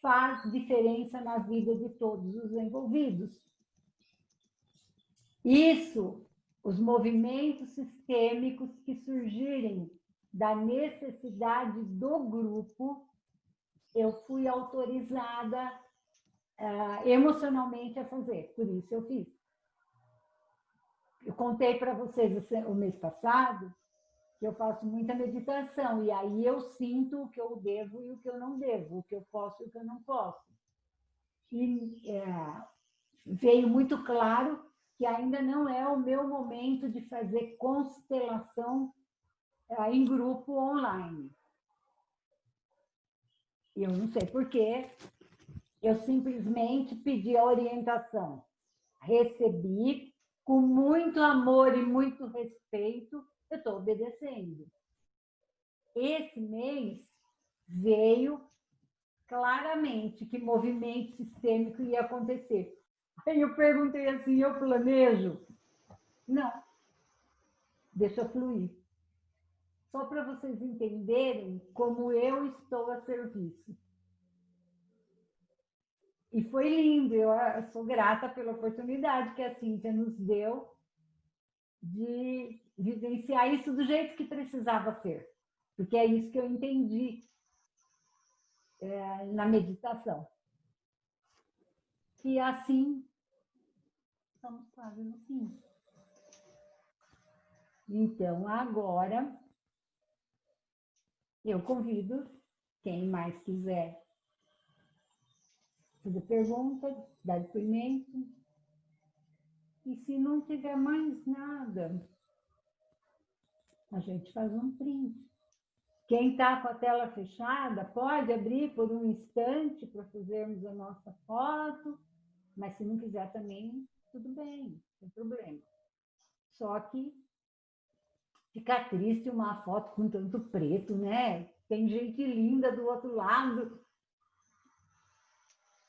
Faz diferença na vida de todos os envolvidos. Isso, os movimentos sistêmicos que surgirem da necessidade do grupo, eu fui autorizada emocionalmente a fazer, por isso eu fiz. Eu contei para vocês o mês passado que eu faço muita meditação, e aí eu sinto o que eu devo e o que eu não devo, o que eu posso e o que eu não posso. E veio muito claro que ainda não é o meu momento de fazer constelação em grupo online. Eu não sei por quê, eu simplesmente pedi a orientação, recebi com muito amor e muito respeito, eu estou obedecendo. Esse mês veio claramente que movimento sistêmico ia acontecer. Aí eu perguntei assim, eu planejo? Não, deixa fluir. Só para vocês entenderem como eu estou a serviço. E foi lindo, eu sou grata pela oportunidade que a Cíntia nos deu de vivenciar isso do jeito que precisava ser, porque é isso que eu entendi na meditação. que assim estamos quase no fim. Então, agora, eu convido quem mais quiser fazer pergunta, dar depoimento. E se não tiver mais nada, a gente faz um print. Quem está com a tela fechada pode abrir por um instante para fazermos a nossa foto, mas se não quiser também, tudo bem, não tem problema. Só que fica triste uma foto com tanto preto, né? Tem gente linda do outro lado.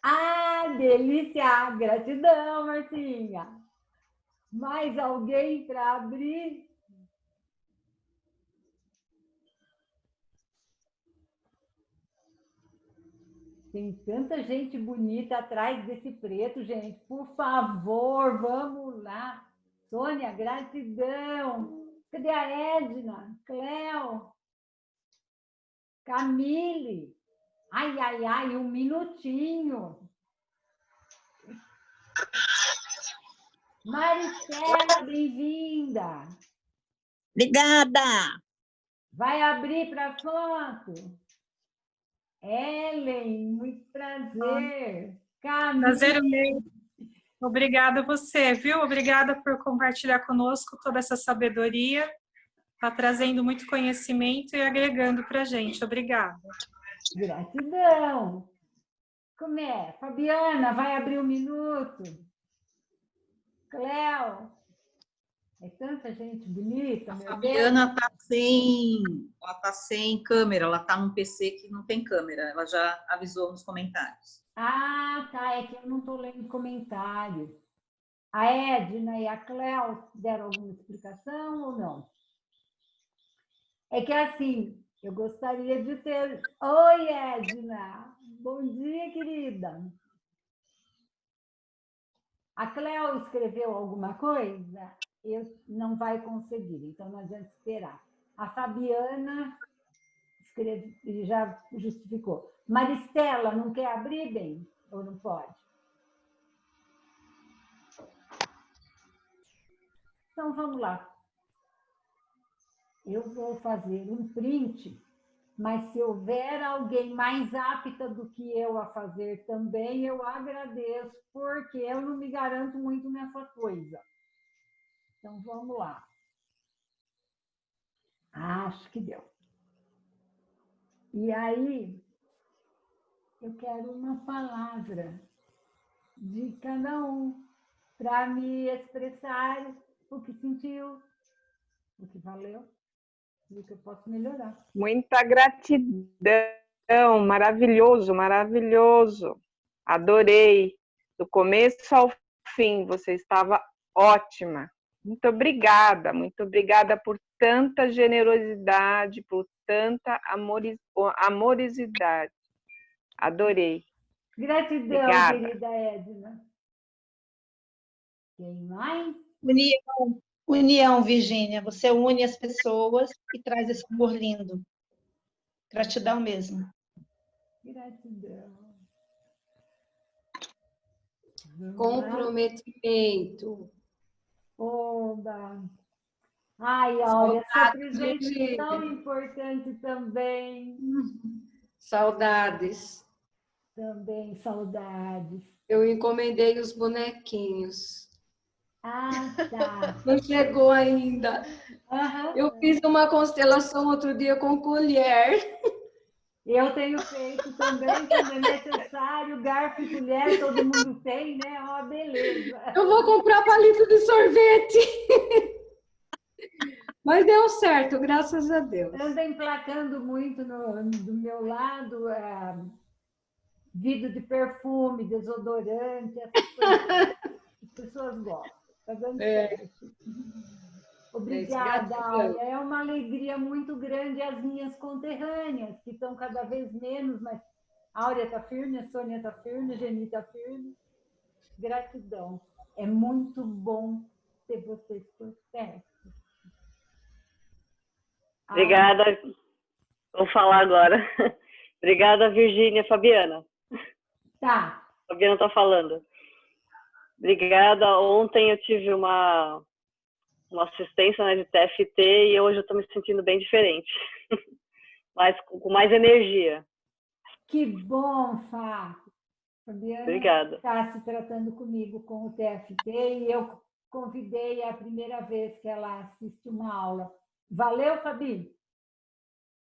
Ah, delícia! Gratidão, Marcinha! Mais alguém para abrir? Tem tanta gente bonita atrás desse preto, gente. Por favor, vamos lá. Sônia, gratidão. Cadê a Edna? Cléo? Camille? Ai, ai, ai, um minutinho. Maristela, bem-vinda. Obrigada. Vai abrir para a foto? Ellen, muito prazer. Camille. Prazer meu. Obrigada a você, viu? Obrigada por compartilhar conosco toda essa sabedoria. Está trazendo muito conhecimento e agregando para a gente. Obrigada. Gratidão. Como é? Fabiana, vai abrir um minuto. Cléo. É tanta gente bonita, A meu Fabiana ela tá sem câmera, ela tá num PC que não tem câmera, ela já avisou nos comentários. Ah, tá, é que eu não estou lendo comentário. A Edna e a Cléo deram alguma explicação ou não? É que assim, eu gostaria de ter... Oi, Edna! Bom dia, querida! A Cléo escreveu alguma coisa? Não vai conseguir, então não adianta esperar. A Fabiana já justificou. Maristela, não quer abrir bem? Ou não pode? Então, vamos lá. Eu vou fazer um print, mas se houver alguém mais apta do que eu a fazer também, eu agradeço, porque eu não me garanto muito nessa coisa. Então, vamos lá. Acho que deu. E aí, eu quero uma palavra de cada um para me expressar o que sentiu, o que valeu e o que eu posso melhorar. Muita gratidão, maravilhoso, maravilhoso. Adorei. Do começo ao fim, você estava ótima. Muito obrigada por tanta generosidade, por tanta amorosidade. Adorei. Gratidão, Obrigada. querida Edna. Quem mais? União, Virgínia. Você une as pessoas e traz esse amor lindo. Gratidão mesmo. Gratidão. Comprometimento. Oba. Ai, olha, essa presença é tão importante também. Saudades. Também, saudades. Eu encomendei os bonequinhos. Ah, tá. Não chegou ainda. Uhum. Eu fiz uma constelação outro dia com colher. Eu tenho feito também, quando é necessário, garfo e colher, todo mundo tem, né? É uma beleza. Eu vou comprar palito de sorvete. Mas deu certo, graças a Deus. Ando emplacando muito do meu lado, vidro de perfume, desodorante, essas coisas. As pessoas gostam. Está dando certo. Obrigada, Áurea. É uma alegria muito grande as minhas conterrâneas, que estão cada vez menos, mas a Áurea está firme, a Sônia está firme, a Geni está firme. Gratidão. É muito bom ter vocês por perto. Obrigada. Vou falar agora. Obrigada, Virgínia. Fabiana. Tá. Fabiana está falando. Obrigada. Ontem eu tive uma assistência, né, de TFT e hoje eu estou me sentindo bem diferente, mas com mais energia. Que bom, Fá! Fabiana Obrigada. está se tratando comigo com o TFT e eu convidei a primeira vez que ela assiste uma aula. Valeu, Fabi?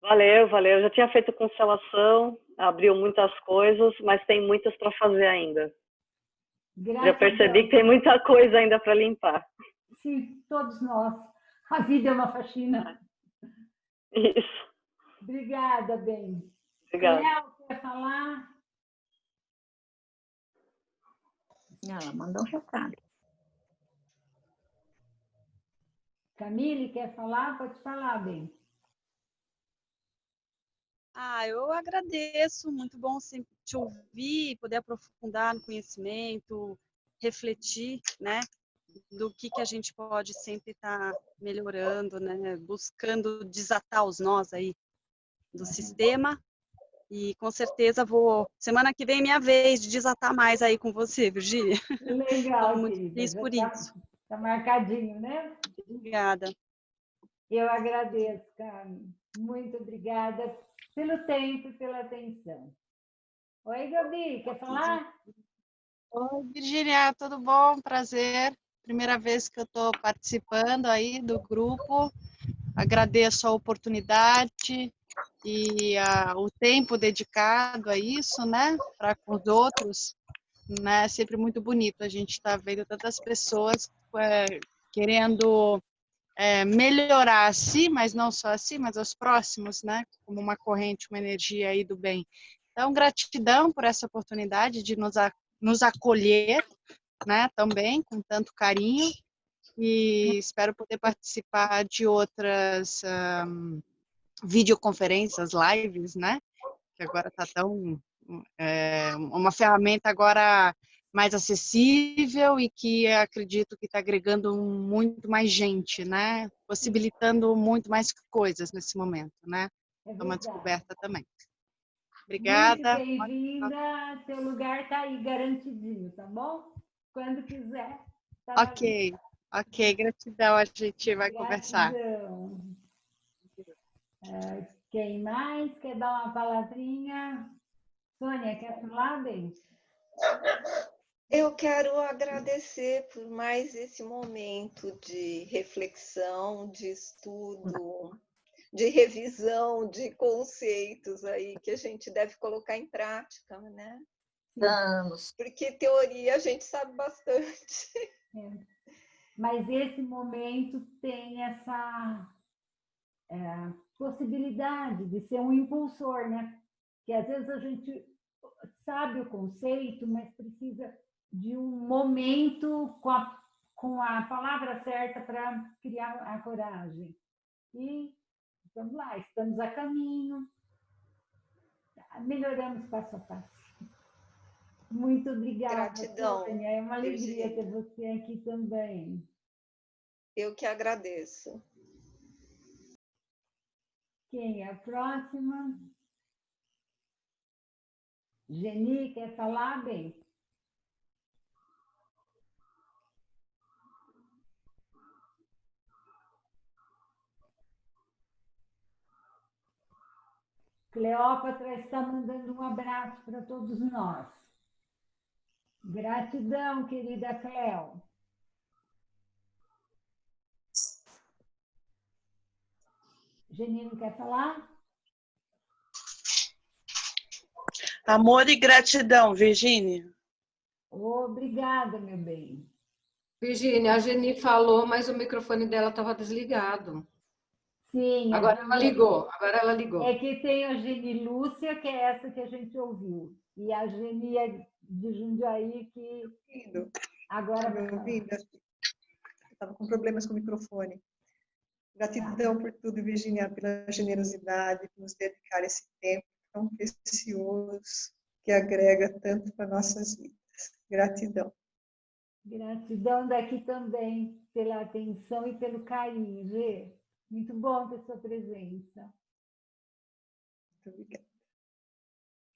Valeu, valeu. Eu já tinha feito constelação, abriu muitas coisas, mas tem muitas para fazer ainda. Gratidão. Já percebi que tem muita coisa ainda para limpar. Sim, todos nós. A vida é uma faxina. Isso. Obrigada, bem. Obrigada. Léo, quer falar? Ela mandou um recado. Camille, quer falar? Pode falar, bem. Eu agradeço, muito bom sempre te ouvir, poder aprofundar no conhecimento, refletir, né, do que a gente pode sempre estar melhorando, né, buscando desatar os nós aí do sistema. E com certeza semana que vem é minha vez de desatar mais aí com você, Virgínia. Legal, Estou muito querida. feliz por isso. Está marcadinho, né? Obrigada. Eu agradeço, Carmen. Muito obrigada pelo tempo e pela atenção. Oi, Gabi, quer falar? Oi, Virgínia, tudo bom? Prazer. Primeira vez que eu estou participando aí do grupo. Agradeço a oportunidade e o tempo dedicado a isso, né? Para com os outros, né? É sempre muito bonito a gente estar vendo tantas pessoas querendo melhorar a si, mas não só a si, mas aos próximos, né? Como uma corrente, uma energia aí do bem. Então, gratidão por essa oportunidade de nos acolher, né? Também com tanto carinho e espero poder participar de outras videoconferências, lives, né? Que agora está tão uma ferramenta agora mais acessível e que acredito que está agregando muito mais gente, né? Possibilitando muito mais coisas nesse momento, né? É uma descoberta também. Obrigada. Muito bem-vinda. Seu lugar está aí garantidinho, tá bom? Quando quiser. Tá Ok, gratidão. A gente vai conversar. Quem mais quer dar uma palavrinha? Sônia, quer falar, bem? Eu quero agradecer por mais esse momento de reflexão, de estudo, de revisão de conceitos aí que a gente deve colocar em prática, né? Vamos. Porque teoria a gente sabe bastante. Mas esse momento tem essa possibilidade de ser um impulsor, né? Que às vezes a gente sabe o conceito, mas precisa de um momento com a palavra certa para criar a coragem. E vamos lá, estamos a caminho, melhoramos passo a passo. Muito obrigada, Gratidão, Sônia. É uma alegria Virgínia. ter você aqui também. Eu que agradeço. Quem é a próxima? Geni, quer falar, bem? Cleópatra está mandando um abraço para todos nós. Gratidão, querida Cleo. Genino quer falar? Amor e gratidão, Virgínia. Obrigada, meu bem. Virgínia, a Geni falou, mas o microfone dela estava desligado. Sim. Agora ela ligou. É que tem a Geni Lúcia, que é essa que a gente ouviu. E a Geni de Jundiaí, que agora vai falar. Estava com problemas com o microfone. Gratidão por tudo, Virgínia, pela generosidade, por nos dedicar esse tempo tão precioso, que agrega tanto para nossas vidas. Gratidão. Gratidão daqui também, pela atenção e pelo carinho, Gê. Muito bom ter sua presença. Muito obrigada.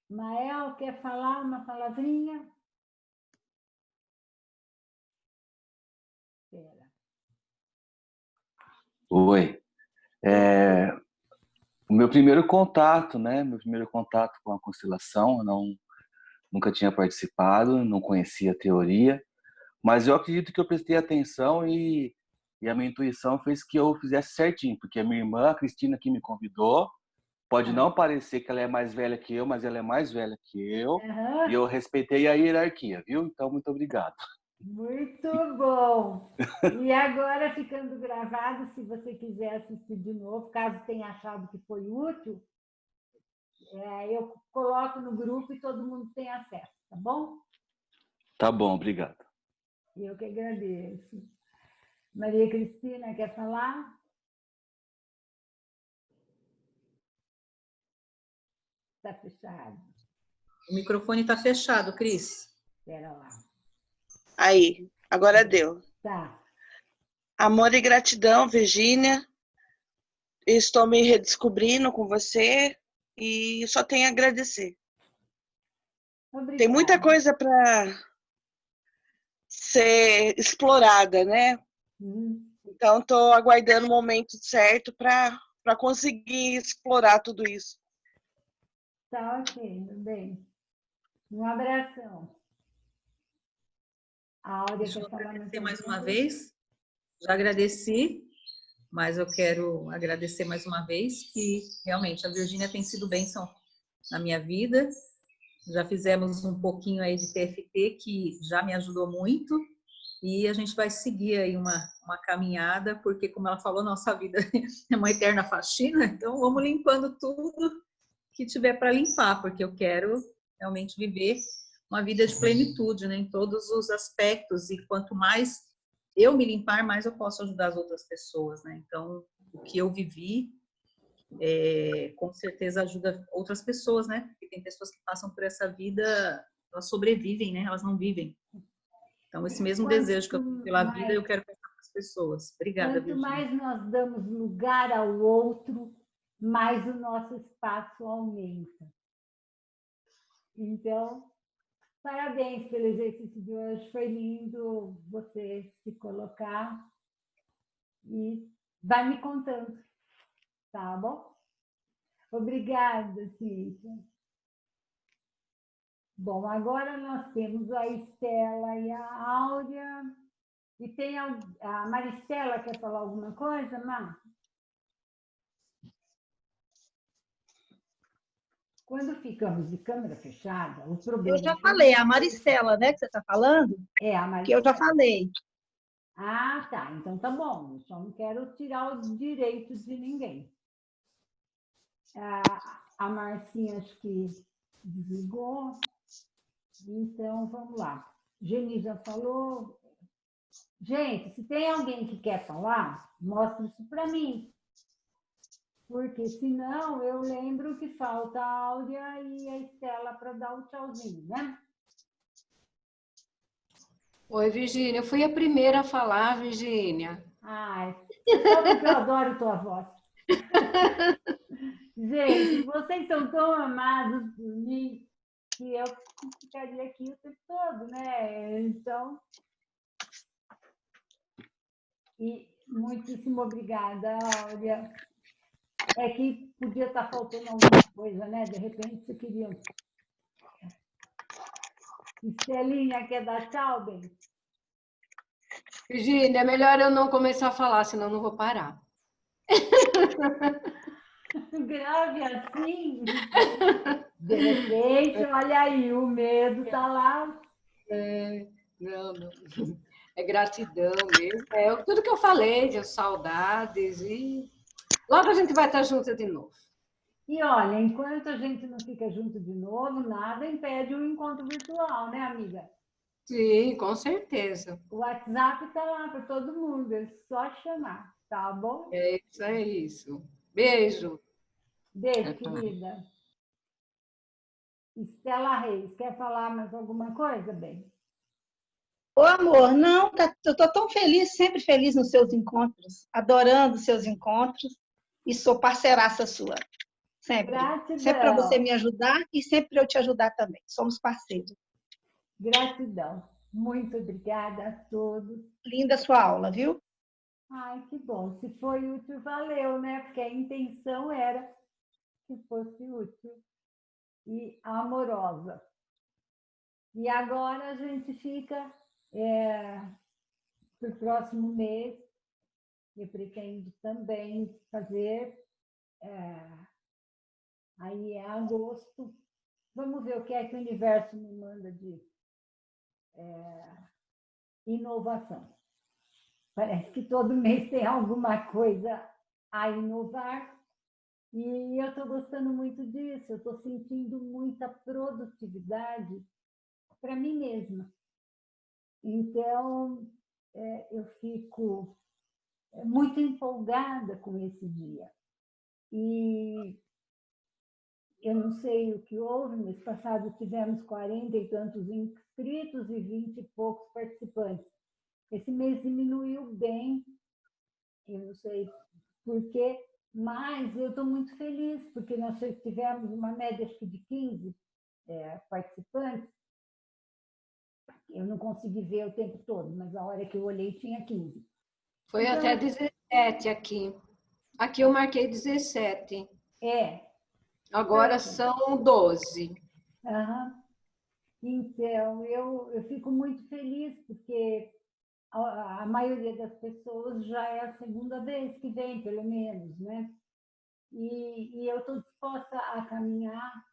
Mael, quer falar uma palavrinha? Oi. O meu primeiro contato, né? Meu primeiro contato com a constelação, eu nunca tinha participado, não conhecia a teoria, mas eu acredito que eu prestei atenção e a minha intuição fez que eu fizesse certinho, porque a minha irmã, a Cristina, que me convidou, pode não parecer que ela é mais velha que eu, mas ela é mais velha que eu, e eu respeitei a hierarquia, viu? Então, muito obrigado. Muito bom! E agora, ficando gravado, se você quiser assistir de novo, caso tenha achado que foi útil, eu coloco no grupo e todo mundo tem acesso, tá bom? Tá bom, obrigado. Eu que agradeço. Maria Cristina, quer falar? Está fechado. O microfone está fechado, Cris. Espera lá. Aí, agora deu. Tá. Amor e gratidão, Virgínia. Estou me redescobrindo com você e só tenho a agradecer. Obrigada. Tem muita coisa para ser explorada, né? Então, estou aguardando o momento certo para conseguir explorar tudo isso. Tá ok, meu bem. Um abração. A Áurea Deixa quer eu falar agradecer mais uma vez. Já agradeci, mas eu quero agradecer mais uma vez que realmente a Virgínia tem sido bênção na minha vida. Já fizemos um pouquinho aí de TFT que já me ajudou muito e a gente vai seguir aí uma caminhada, porque como ela falou, nossa vida é uma eterna faxina, então vamos limpando tudo que tiver para limpar, porque eu quero realmente viver uma vida de plenitude, né, em todos os aspectos, e quanto mais eu me limpar, mais eu posso ajudar as outras pessoas, né? Então, o que eu vivi, com certeza ajuda outras pessoas, né? Porque tem pessoas que passam por essa vida, elas sobrevivem, né? Elas não vivem. Então, esse mesmo desejo que eu tenho pela vida, eu quero passar para as pessoas. Obrigada, Quanto Virgínia. mais nós damos lugar ao outro, mais o nosso espaço aumenta. Então, parabéns pelo exercício de hoje. Foi lindo você se colocar e vai me contando, tá bom? Obrigada, Cíntia. Bom, agora nós temos a Estela e a Áurea. E tem a Maristela, quer falar alguma coisa, Mar? Quando ficamos de câmera fechada, o problema... Eu já falei, a Maristela, né, que você está falando? É, a Maristela. Que eu já falei. Ah, tá. Então tá bom. Eu só não quero tirar o direito de ninguém. A Marcinha, acho que desligou. Então, vamos lá. Geni já falou. Gente, se tem alguém que quer falar, mostra isso para mim. Porque senão eu lembro que falta a Áurea e a Estela para dar o tchauzinho, né? Oi, Virgínia. Eu fui a primeira a falar, Virgínia. Ai, só porque eu adoro tua voz. Gente, vocês são tão amados por mim que eu ficaria aqui o tempo todo, né? Então, e muitíssimo obrigada, Áurea. É que podia estar faltando alguma coisa, né? De repente você queria... Estelinha, quer dar tchau, bem? Virgínia, é melhor eu não começar a falar, senão eu não vou parar. Grave assim. De repente, olha aí, o medo está lá. Não. É gratidão mesmo. É tudo que eu falei, de saudades e logo a gente vai estar junto de novo. E olha, enquanto a gente não fica junto de novo, nada impede o encontro virtual, né, amiga? Sim, com certeza. O WhatsApp está lá para todo mundo, é só chamar, tá bom? É isso. Beijo. Beijo, querida. Estela Reis, quer falar mais alguma coisa, bem? Ô, amor, não, eu estou tão feliz, sempre feliz nos seus encontros, adorando os seus encontros, e sou parceiraça sua. Sempre. Gratidão. Sempre para você me ajudar e sempre para eu te ajudar também. Somos parceiros. Gratidão. Muito obrigada a todos. Linda a sua aula, viu? Ai, que bom. Se foi útil, valeu, né? Porque a intenção era que fosse útil e amorosa. E agora a gente fica para o próximo mês, eu pretendo também fazer, aí é agosto. Vamos ver o que é que o universo me manda de inovação. Parece que todo mês tem alguma coisa a inovar. E eu estou gostando muito disso, eu estou sentindo muita produtividade para mim mesma. Então, eu fico muito empolgada com esse dia. E eu não sei o que houve, mês passado tivemos 40 e tantos inscritos e 20 e poucos participantes. Esse mês diminuiu bem, eu não sei por quê, mas eu estou muito feliz, porque nós tivemos uma média acho que de 15 participantes. Eu não consegui ver o tempo todo, mas a hora que eu olhei tinha 15. Foi então, até 17 aqui. Aqui eu marquei 17. Agora são 12. Uhum. Então, eu fico muito feliz, porque a maioria das pessoas já é a segunda vez que vem, pelo menos, né? E eu estou disposta a caminhar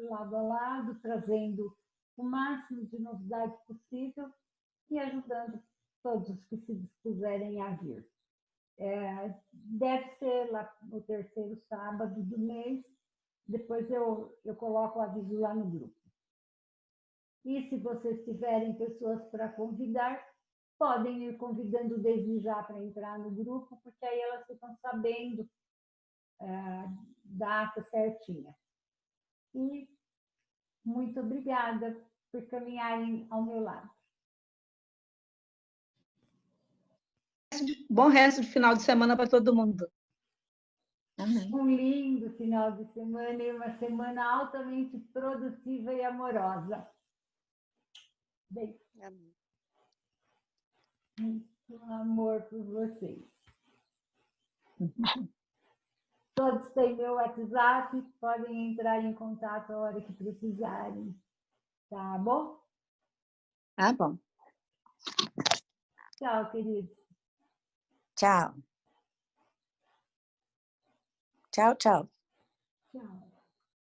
lado a lado, trazendo o máximo de novidade possível e ajudando todos que se dispuserem a vir. Deve ser lá no terceiro sábado do mês, depois eu coloco o aviso lá no grupo. E se vocês tiverem pessoas para convidar, podem ir convidando desde já para entrar no grupo, porque aí elas ficam sabendo data certinha. E muito obrigada por caminharem ao meu lado. Bom resto de final de semana para todo mundo. Amém. Um lindo final de semana e uma semana altamente produtiva e amorosa. Beijo. Amém. Muito amor por vocês. Todos têm meu WhatsApp, podem entrar em contato a hora que precisarem. Tá bom? Tá bom. Tchau, querido. Tchau. Tchau, tchau. Tchau.